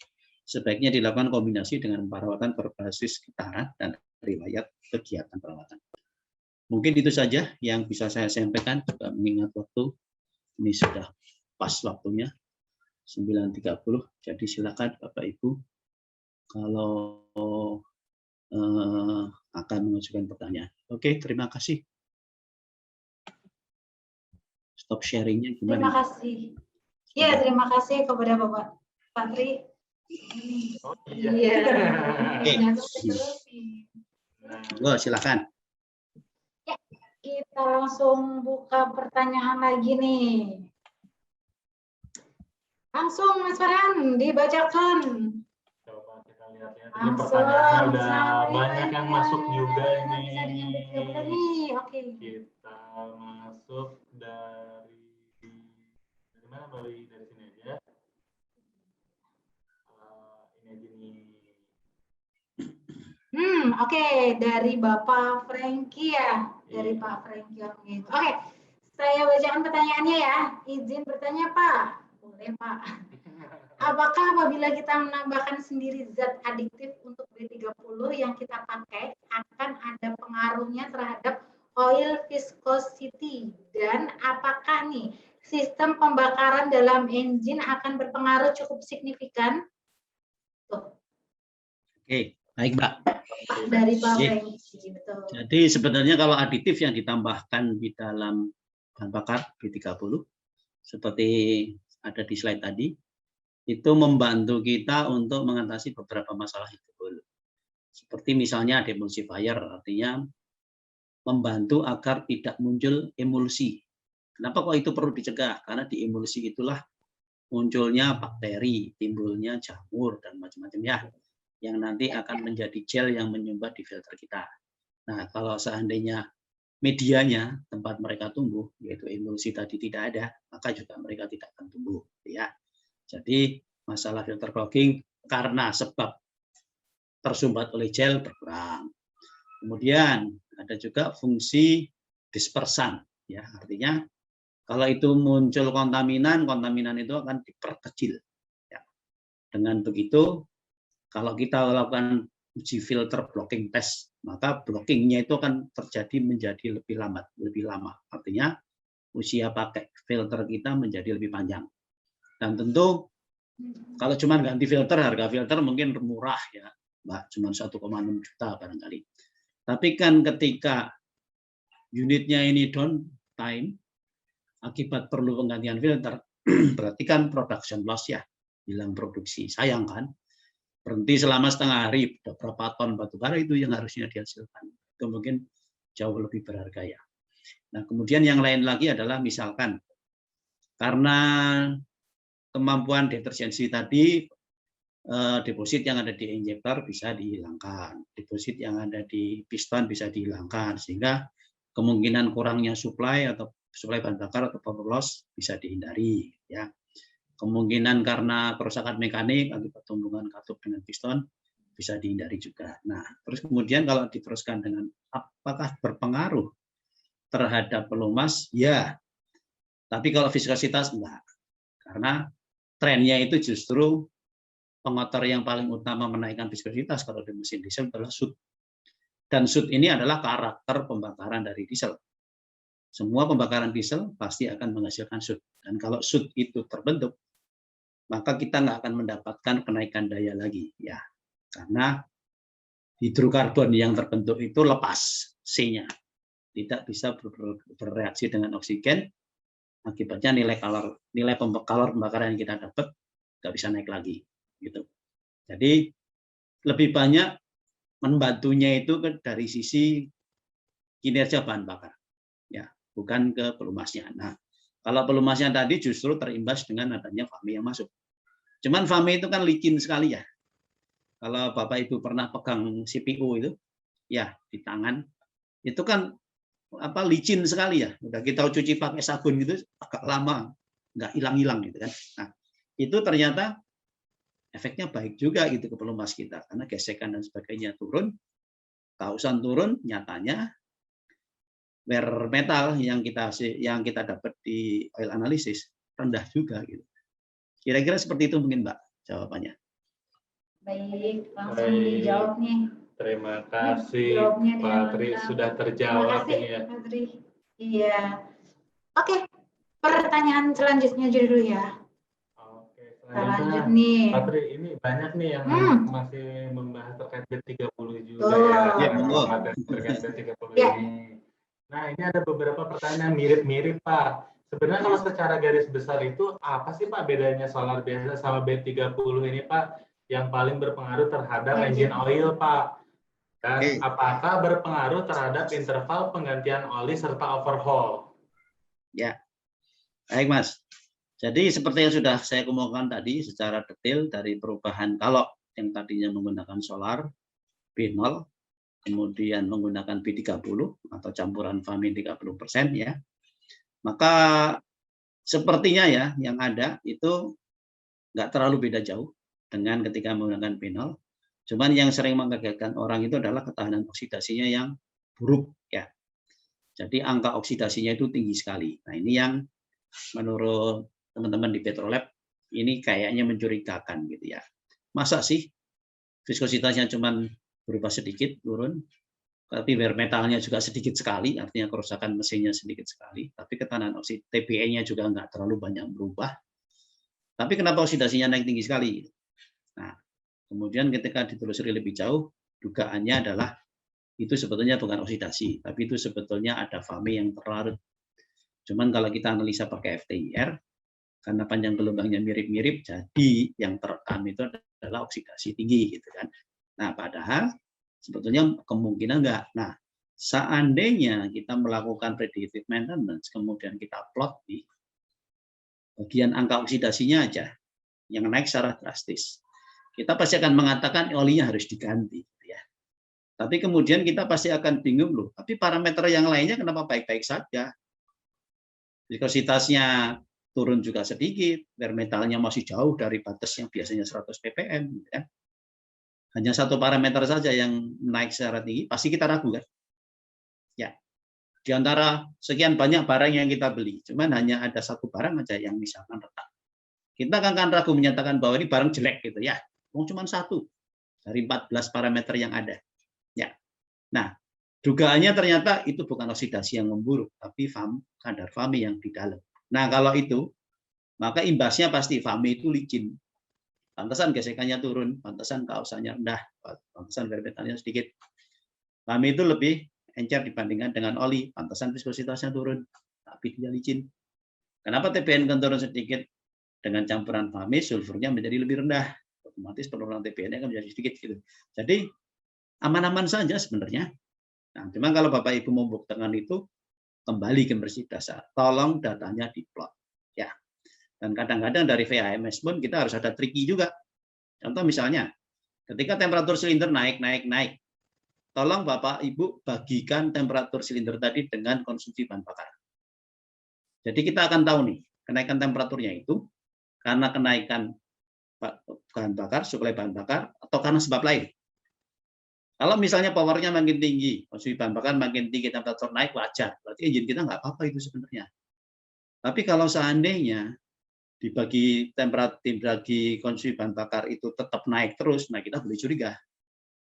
sebaiknya dilakukan kombinasi dengan perawatan berbasis getaran dan riwayat kegiatan perawatan. Mungkin itu saja yang bisa saya sampaikan, juga mengingat waktu ini sudah pas waktunya 9.30, jadi silakan Bapak Ibu kalau akan mengajukan pertanyaan. Oke, terima kasih. Stop sharingnya gimana? Terima kasih. Ya, terima kasih kepada Bapak Patri. Oh iya. Oke. Silakan. Ya, kita langsung buka pertanyaan lagi nih. Langsung Mas Farhan dibacakan. Coba kita lihat-lihat. Ini pertanyaannya udah banyak yang masuk juga ini. Oke. Kita masuk dari mana? Dari sini aja. Ini aja nih. Oke. Dari Bapak Franky ya. Dari Pak Franky. Oke. Saya bacakan pertanyaannya ya. Izin bertanya Pak. Boleh Pak. Apakah apabila kita menambahkan sendiri zat adiktif untuk B30 yang kita pakai akan ada pengaruhnya terhadap oil viscosity, dan apakah nih sistem pembakaran dalam engine akan berpengaruh cukup signifikan? Tuh. Oke, baik Mbak. Dari Pak Franky, betul. Jadi sebenarnya kalau aditif yang ditambahkan di dalam bahan bakar B30 seperti ada di slide tadi, itu membantu kita untuk mengatasi beberapa masalah itu. Seperti misalnya demulsifier, artinya membantu agar tidak muncul emulsi. Kenapa kok itu perlu dicegah? Karena di emulsi itulah munculnya bakteri, timbulnya jamur, dan macam-macam ya, yang nanti akan menjadi gel yang menyumbat di filter kita. Nah, kalau seandainya medianya, tempat mereka tumbuh, yaitu emulsi tadi tidak ada, maka juga mereka tidak akan tumbuh. Ya. Jadi masalah filter clogging karena sebab tersumbat oleh gel berkurang. Kemudian ada juga fungsi dispersan, ya, artinya kalau itu muncul kontaminan, kontaminan itu akan diperkecil. Ya. Dengan begitu, kalau kita lakukan uji filter blocking test, maka blockingnya itu akan terjadi menjadi lebih lama. Artinya usia pakai filter kita menjadi lebih panjang. Dan tentu kalau cuma ganti filter, harga filter mungkin murah ya, Mbak, cuma 1,6 juta barangkali. Tapi kan ketika unitnya ini downtime akibat perlu penggantian filter, berarti kan production loss ya, hilang produksi. Sayang kan? berhenti selama setengah hari, berapa ton batu bara itu yang harusnya dihasilkan. Itu mungkin jauh lebih berharga ya. Nah, kemudian yang lain lagi adalah misalkan karena kemampuan deterjensi tadi, deposit yang ada di injektor bisa dihilangkan, deposit yang ada di piston bisa dihilangkan, sehingga kemungkinan kurangnya suplai atau suplai bahan bakar atau power loss bisa dihindari ya. Kemungkinan karena kerusakan mekanik akibat tumbukan katup dengan piston bisa dihindari juga. Nah, terus kemudian kalau diteruskan dengan apakah berpengaruh terhadap pelumas? Ya, tapi kalau viskositas enggak. Karena trennya itu justru pengotor yang paling utama menaikkan viskositas kalau di mesin diesel adalah soot. Dan soot ini adalah karakter pembakaran dari diesel. Semua pembakaran diesel pasti akan menghasilkan soot. Dan kalau soot itu terbentuk, maka kita nggak akan mendapatkan kenaikan daya lagi. Ya, karena hidrokarbon yang terbentuk itu lepas C-nya. Tidak bisa bereaksi dengan oksigen, akibatnya nilai kalor pembakaran yang kita dapat nggak bisa naik lagi. Gitu. Jadi lebih banyak membantunya itu dari sisi kinerja bahan bakar, ya, bukan ke pelumasnya. Nah, kalau pelumasnya tadi justru terimbas dengan adanya FAME yang masuk. Cuman FAME itu kan licin sekali ya. Kalau Bapak Ibu pernah pegang CPU itu, ya di tangan, itu kan licin sekali ya. Udah kita cuci pakai sabun gitu agak lama, nggak hilang-hilang gitu kan. Nah, itu ternyata efeknya baik juga gitu ke pelumas kita, karena gesekan dan sebagainya turun, kausan turun, nyatanya wear metal yang kita dapat di oil analysis rendah juga gitu. Kira-kira seperti itu mungkin Mbak jawabannya. Baik, langsung dijawab nih. Terima kasih Pak Tri, sudah terjawab ini ya. Pak Tri. Iya. Oke, pertanyaan selanjutnya dulu ya. Oke, Lanjut nih. Pak Tri, ini banyak nih yang masih membahas terkait B30 juga Ya, terkait B30 ini. Nah, ini ada beberapa pertanyaan mirip-mirip, Pak. Sebenarnya kalau secara garis besar itu apa sih, Pak, bedanya solar biasa sama B30 ini, Pak, yang paling berpengaruh terhadap engine oil, Pak? Dan apakah berpengaruh terhadap interval penggantian oli serta overhaul? Ya, baik Mas. Jadi seperti yang sudah saya kemukakan tadi secara detail dari perubahan kalau yang tadinya menggunakan solar B0, kemudian menggunakan B30 atau campuran FAME 30% ya. Maka sepertinya ya yang ada itu nggak terlalu beda jauh dengan ketika menggunakan B0. Cuman yang sering mengagetkan orang itu adalah ketahanan oksidasinya yang buruk ya. Jadi angka oksidasinya itu tinggi sekali. Nah, ini yang menurut teman-teman di Petrolab ini kayaknya mencurigakan gitu ya. Masa sih viskositasnya cuman berubah sedikit turun, tapi wear metalnya juga sedikit sekali, artinya kerusakan mesinnya sedikit sekali, tapi ketahanan oksigen TPE-nya juga nggak terlalu banyak berubah. Tapi kenapa oksidasinya naik tinggi sekali? Nah, kemudian ketika ditelusuri lebih jauh, dugaannya adalah itu sebetulnya bukan oksidasi, tapi itu sebetulnya ada FAME yang terlarut. Cuman kalau kita analisa pakai FTIR, karena panjang gelombangnya mirip-mirip, jadi yang terekam itu adalah oksidasi tinggi, gitu kan. Nah, padahal sebetulnya kemungkinan enggak. Nah, seandainya kita melakukan predictive maintenance, kemudian kita plot di bagian angka oksidasinya aja, yang naik secara drastis, kita pasti akan mengatakan olinya harus diganti. Ya. Tapi kemudian kita pasti akan bingung loh, tapi parameter yang lainnya kenapa baik-baik saja? Viskositasnya turun juga sedikit, wear metalnya masih jauh dari batas yang biasanya 100 ppm. Ya. Hanya satu parameter saja yang naik secara tinggi, pasti kita ragu kan? Ya, di antara sekian banyak barang yang kita beli, cuman hanya ada satu barang aja yang misalkan retak. Kita akan ragu menyatakan bahwa ini barang jelek gitu ya. Cuma satu dari 14 parameter yang ada. Ya, nah dugaannya ternyata itu bukan oksidasi yang memburuk, tapi kadar FAME yang di dalam. Nah kalau itu, maka imbasnya pasti FAME itu licin. Pantesan gesekannya turun, pantesan kausannya rendah, pantesan wear metalnya sedikit. FAME itu lebih encer dibandingkan dengan oli, pantesan viskositasnya turun, tapi dia licin. Kenapa TBN kan turun sedikit? Dengan campuran FAME, sulfurnya menjadi lebih rendah. otomatis penurunan TBN akan menjadi sedikit gitu. Jadi aman-aman saja sebenarnya. Nah, cuma kalau Bapak Ibu membuktikan itu, kembali ke bersih dasar. Tolong datanya diplot. Ya. Dan kadang-kadang dari VHMS pun kita harus ada tricky juga. Contoh misalnya, ketika temperatur silinder naik, tolong Bapak Ibu bagikan temperatur silinder tadi dengan konsumsi bahan bakar. Jadi kita akan tahu nih, kenaikan temperaturnya itu karena kenaikan bahan bakar, suplai bahan bakar, atau karena sebab lain. Kalau misalnya powernya makin tinggi, konsumsi bahan bakar makin tinggi, temperatur naik, wajar. Berarti engine kita nggak apa-apa itu sebenarnya. Tapi kalau seandainya dibagi konsumsi bahan bakar itu tetap naik terus, nah kita boleh curiga.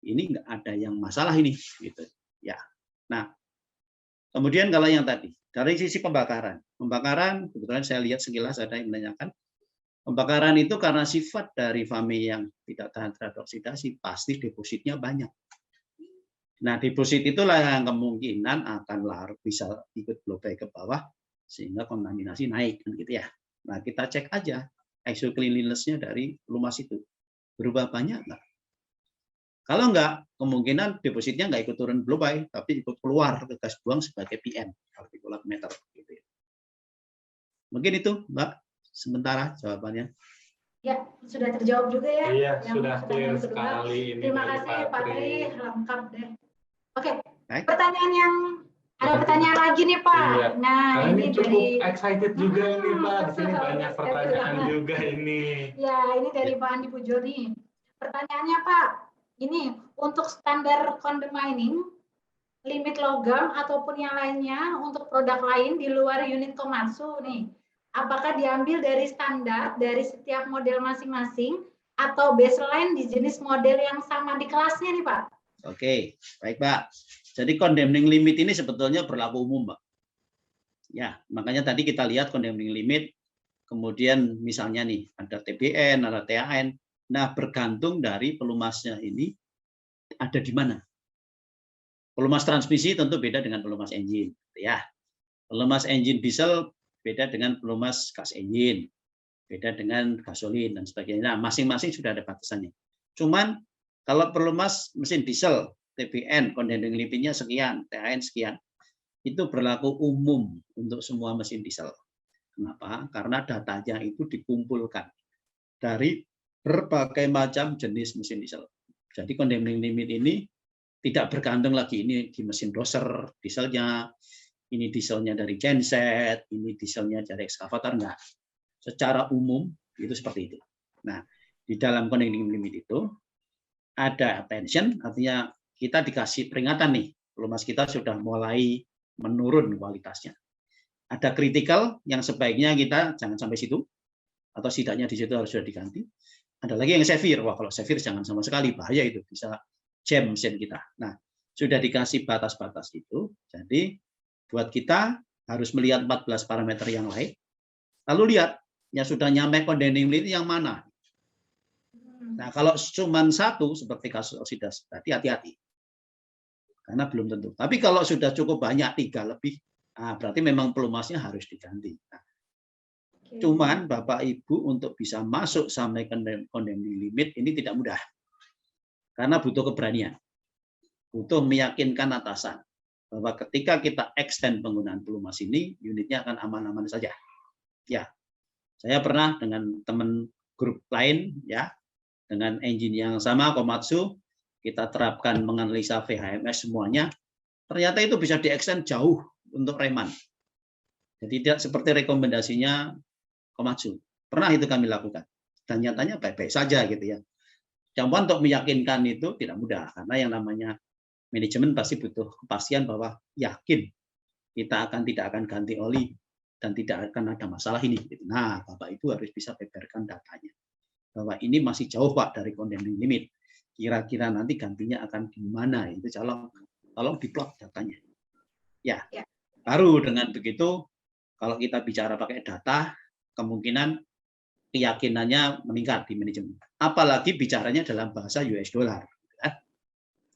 Ini nggak ada yang masalah ini, gitu. Ya. Nah, kemudian kalau yang tadi dari sisi pembakaran, kebetulan saya lihat sekilas ada yang menanyakan, pembakaran itu karena sifat dari fame yang tidak tahan terhadap oksidasi, pasti depositnya banyak. Nah, deposit itulah yang kemungkinan akan larut, bisa ikut blowback ke bawah, sehingga kontaminasi naik, kan gitu ya. Nah, kita cek aja ISO cleanliness-nya dari pelumas itu. Berubah banyak nggak? Kalau enggak, kemungkinan depositnya nggak ikut turun blowback, tapi ikut keluar ke gas buang sebagai PM, partikulat meter. Gitu ya. Mungkin itu, Mbak, sementara jawabannya. Ya, sudah terjawab juga ya. Iya, yang sudah clear sekali ini. Terima dari kasih Pak Tri, lengkap deh. Oke, Baik. pertanyaan yang ada pertanyaan lagi nih Pak. Iya. Nah, Karena ini cukup dari excited juga ini Pak. Di sini banyak pertanyaan juga ini. ya, ini dari Pak Andi Pujoni. Pertanyaannya Pak, ini untuk standar condem mining, limit logam ataupun yang lainnya untuk produk lain di luar unit Komatsu nih, apakah diambil dari standar dari setiap model masing-masing atau baseline di jenis model yang sama di kelasnya nih Pak? Oke, baik Pak. Jadi condemning limit ini sebetulnya berlaku umum, Pak. Ya, makanya tadi kita lihat condemning limit, kemudian misalnya nih ada TBN, ada TAN. Nah, bergantung dari pelumasnya ini ada di mana. Pelumas transmisi tentu beda dengan pelumas engine, ya. Pelumas engine diesel beda dengan pelumas gas engine, beda dengan gasolin dan sebagainya. Nah, masing-masing sudah ada batasannya. Cuman kalau pelumas mesin diesel, TBN, condemning limitnya sekian, TAN sekian, itu berlaku umum untuk semua mesin diesel. Kenapa? Karena datanya itu dikumpulkan dari berbagai macam jenis mesin diesel. Jadi condemning limit ini tidak bergantung lagi ini di mesin doser dieselnya, ini dieselnya dari genset, ini dieselnya dari ekskavator, enggak. Secara umum itu seperti itu. Nah, di dalam condemning limit itu ada attention, artinya kita dikasih peringatan nih, pelumas kita sudah mulai menurun kualitasnya. Ada critical yang sebaiknya kita jangan sampai situ, atau setidaknya di situ harus sudah diganti. Ada lagi yang severe, wah kalau severe jangan sama sekali, bahaya itu, bisa jam mesin kita. Nah, sudah dikasih batas-batas itu, jadi buat kita harus melihat 14 parameter yang lain, lalu lihat yang sudah nyampe condemning limit yang mana. Nah, kalau cuma satu seperti kasus oksidasi tadi, hati-hati. Karena belum tentu. Tapi kalau sudah cukup banyak, 3 lebih, nah, berarti memang pelumasnya harus diganti. Nah, cuman Bapak Ibu untuk bisa masuk sampai condemning limit ini tidak mudah. Karena butuh keberanian. Butuh meyakinkan atasan bahwa ketika kita extend penggunaan pelumas ini, unitnya akan aman-aman saja. Ya, saya pernah dengan teman grup lain, ya, dengan engine yang sama, Komatsu, kita terapkan menganalisa VHMS semuanya, ternyata itu bisa di-extend jauh untuk reman. Jadi tidak seperti rekomendasinya Komatsu. Pernah itu kami lakukan. Dan nyatanya baik-baik saja gitu ya. Cuma untuk meyakinkan itu tidak mudah, karena yang namanya manajemen pasti butuh kepastian bahwa yakin kita tidak akan ganti oli dan tidak akan ada masalah ini. Nah, Bapak Ibu harus bisa beberkan datanya. Bahwa ini masih jauh Pak dari condemning limit. Kira-kira nanti gantinya akan di mana? Itu tolong diplot datanya. Ya. Baru dengan begitu, kalau kita bicara pakai data, kemungkinan keyakinannya meningkat di manajemen. Apalagi bicaranya dalam bahasa US dollar.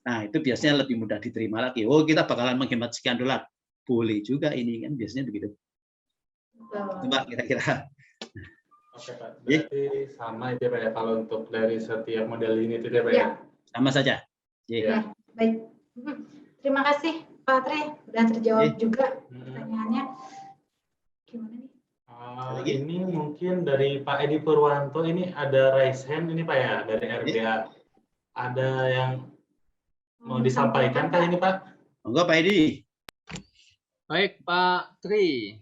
Nah, itu biasanya lebih mudah diterima lagi. Oh, kita bakalan menghemat sekian dolar. Boleh juga ini kan biasanya begitu. Mbak, kira-kira. Oke Pak, berarti sama itu ya Pak ya, kalau untuk dari setiap model unit itu ya Pak ya? Sama saja. Ya, baik. Terima kasih Pak Tri, udah terjawab juga pertanyaannya. Gimana nih? Ini mungkin dari Pak Edi Purwanto, ini ada raise hand ini Pak ya, dari RBA. Ada yang mau disampaikan Pak ini Pak? Monggo Pak Edi. Baik Pak Tri.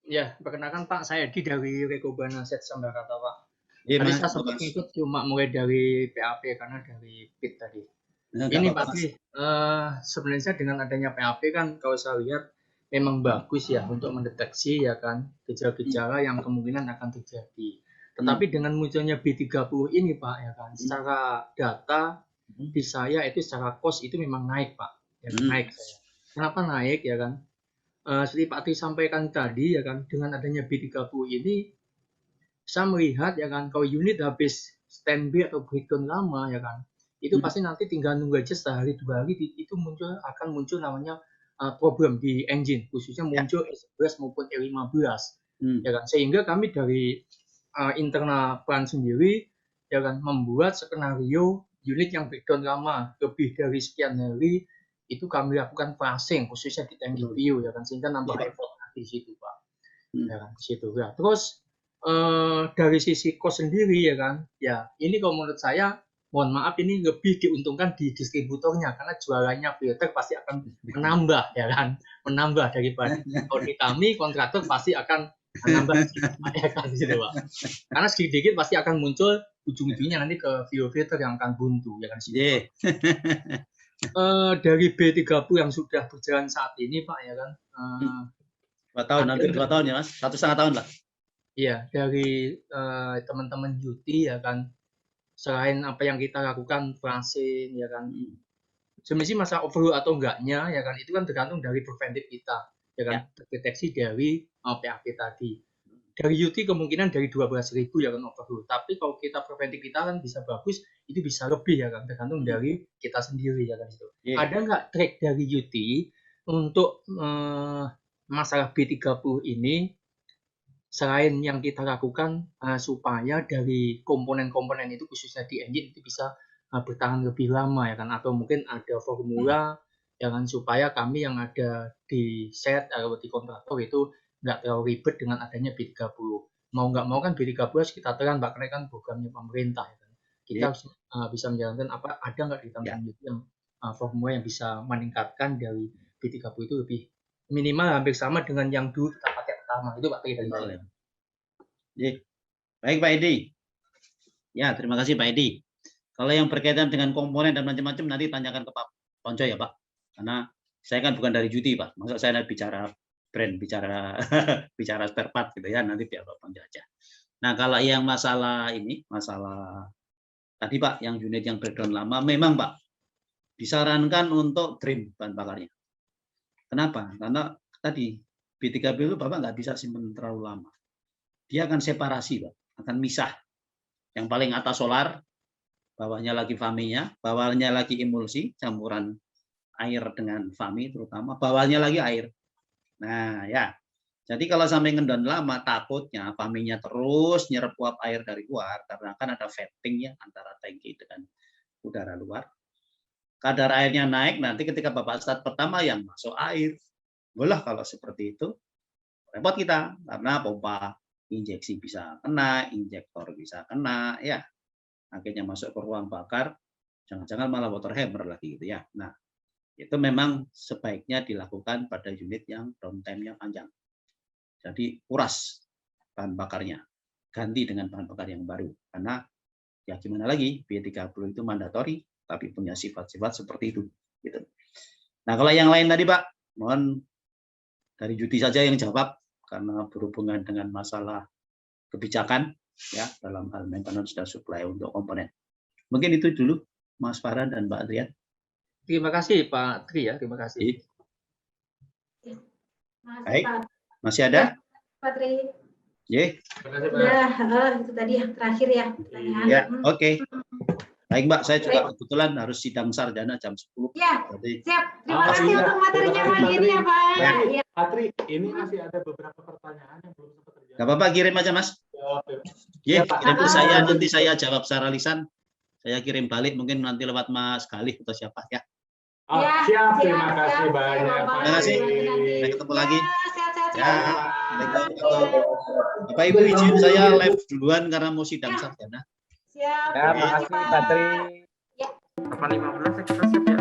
Ya, perkenalkan Pak, saya Edi dari Rekoban Aset Sambarata Pak. Tadi saya sempat ikut cuma mulai dari PAP karena dari PIT tadi. Ini Pak Tri, sebenarnya dengan adanya PAP kan kalau saya lihat memang bagus ya untuk mendeteksi ya kan gejala-gejala yang kemungkinan akan terjadi. Tetapi dengan munculnya B30 ini Pak ya kan, secara data di saya itu secara cost itu memang naik Pak, ya, naik saya. Kenapa naik ya kan? Seperti Pak Tri sampaikan tadi ya kan, dengan adanya B30 ini saya melihat ya kan kalau unit habis standby atau breakdown lama ya kan, itu pasti nanti tinggal nunggu aja sehari 2 hari itu akan muncul namanya problem di engine, khususnya muncul E11 maupun E15 ya kan, sehingga kami dari internal plant sendiri ya kan membuat skenario unit yang breakdown lama lebih dari sekian hari itu kami lakukan flashing khususnya di tank review ya kan, sehingga nambah effort di situ Pak. Ya kan di situ ya. Terus dari sisi cost sendiri ya kan, ya ini kalau menurut saya mohon maaf ini lebih diuntungkan di distributornya karena jualannya filter pasti akan menambah ya kan, menambah daripada kalau di kami kontraktor pasti akan menambah ya kan gitu Pak. Karena sedikit pasti akan muncul ujung-ujungnya nanti ke filter yang akan buntu ya kan. Dari B30 yang sudah berjalan saat ini Pak ya kan. 2 tahun, hampir 2 tahun ya Mas, 1,5 tahun lah. Iya, dari teman-teman Yuti ya kan, selain apa yang kita lakukan flashing ya kan, sebenarnya masalah overload atau enggaknya ya kan, itu kan tergantung dari preventif kita ya kan, terdeteksi dari PAP tadi. Dari Yuti kemungkinan dari 12.000 ya kan overload, tapi kalau kita preventif kita kan bisa bagus, itu bisa lebih ya kan, tergantung dari kita sendiri ya kan itu. Ada nggak track dari Yuti untuk masalah B30 ini selain yang kita lakukan supaya dari komponen-komponen itu khususnya di engine itu bisa bertahan lebih lama ya kan, atau mungkin ada formula ya kan supaya kami yang ada di set atau di kontraktor itu nggak terlalu ribet dengan adanya B30. Mau nggak mau kan B30 harus kita terang Pak, karena kan programnya pemerintah ya kan. Kita harus bisa menjalankan apa, ada nggak di teman-teman itu yang formula yang bisa meningkatkan dari B30 itu lebih minimal hampir sama dengan yang dulu kita pakai pertama. Itu Pak Tri dari saya. Baik Pak Edi. Ya, terima kasih Pak Edi. Kalau yang berkaitan dengan komponen dan macam-macam nanti tanyakan ke Pak Ponco ya Pak. Karena saya kan bukan dari Yuti Pak. Masa saya bicara brand, bicara spare part gitu ya, nanti biar Pak Ponco aja. Nah, kalau yang masalah ini, masalah tadi Pak, yang unit yang breakdown lama, memang Pak, disarankan untuk trim bahan bakarnya. Kenapa? Karena tadi B30 itu Bapak nggak bisa simpan terlalu lama. Dia akan separasi Pak, akan misah. Yang paling atas solar, bawahnya lagi faminya, bawahnya lagi emulsi, campuran air dengan fami terutama, bawahnya lagi air. Nah ya, jadi kalau sampai ngendon lama, takutnya faminya terus nyerap uap air dari luar, karena kan ada venting ya antara tangki dengan udara luar. Kadar airnya naik, nanti ketika Bapak start pertama yang masuk air. Boleh kalau seperti itu, repot kita, karena pompa injeksi bisa kena, injektor bisa kena, ya. Akhirnya masuk ke ruang bakar, jangan-jangan malah water hammer lagi gitu ya. Nah, itu memang sebaiknya dilakukan pada unit yang downtime-nya panjang. Jadi kuras bahan bakarnya, ganti dengan bahan bakar yang baru. Karena ya gimana lagi, B30 itu mandatori, tapi punya sifat-sifat seperti itu. Gitu. Nah kalau yang lain tadi Pak, mohon dari Yuti saja yang jawab, karena berhubungan dengan masalah kebijakan ya dalam hal maintenance dan supply untuk komponen. Mungkin itu dulu Mas Farhan dan Mbak Adrian. Terima kasih Pak Tri ya, terima kasih. Baik, masih ada? Pak Tri. Terima kasih Pak. Ya, itu tadi yang terakhir ya pertanyaan. Ya, oke. Baik Mbak, saya juga kebetulan harus sidang sarjana jam 10. Ya, Jadi, siap. Terima kasih untuk materinya pagi ini ya Pak. Ya. Patri, ini masih ada beberapa pertanyaan yang belum sempat terjawab. nggak apa-apa, kirim aja Mas. Jawab, ya. Iya, Pak. kirim ke saya, nanti saya jawab secara lisan. Saya kirim balik mungkin nanti lewat Mas Galih atau siapa ya. Oh, Ya, siap, terima siap, kasih siap. banyak. Terima Terima kasih. Nanti. Sampai ketemu lagi. Ya, sehat-sehat. Ya, selalu. Bapak Ibu izin saya live duluan karena mau sidang sarjana. Siap. Ya, makasih Patri. Ya. 8.15 kita siap ya.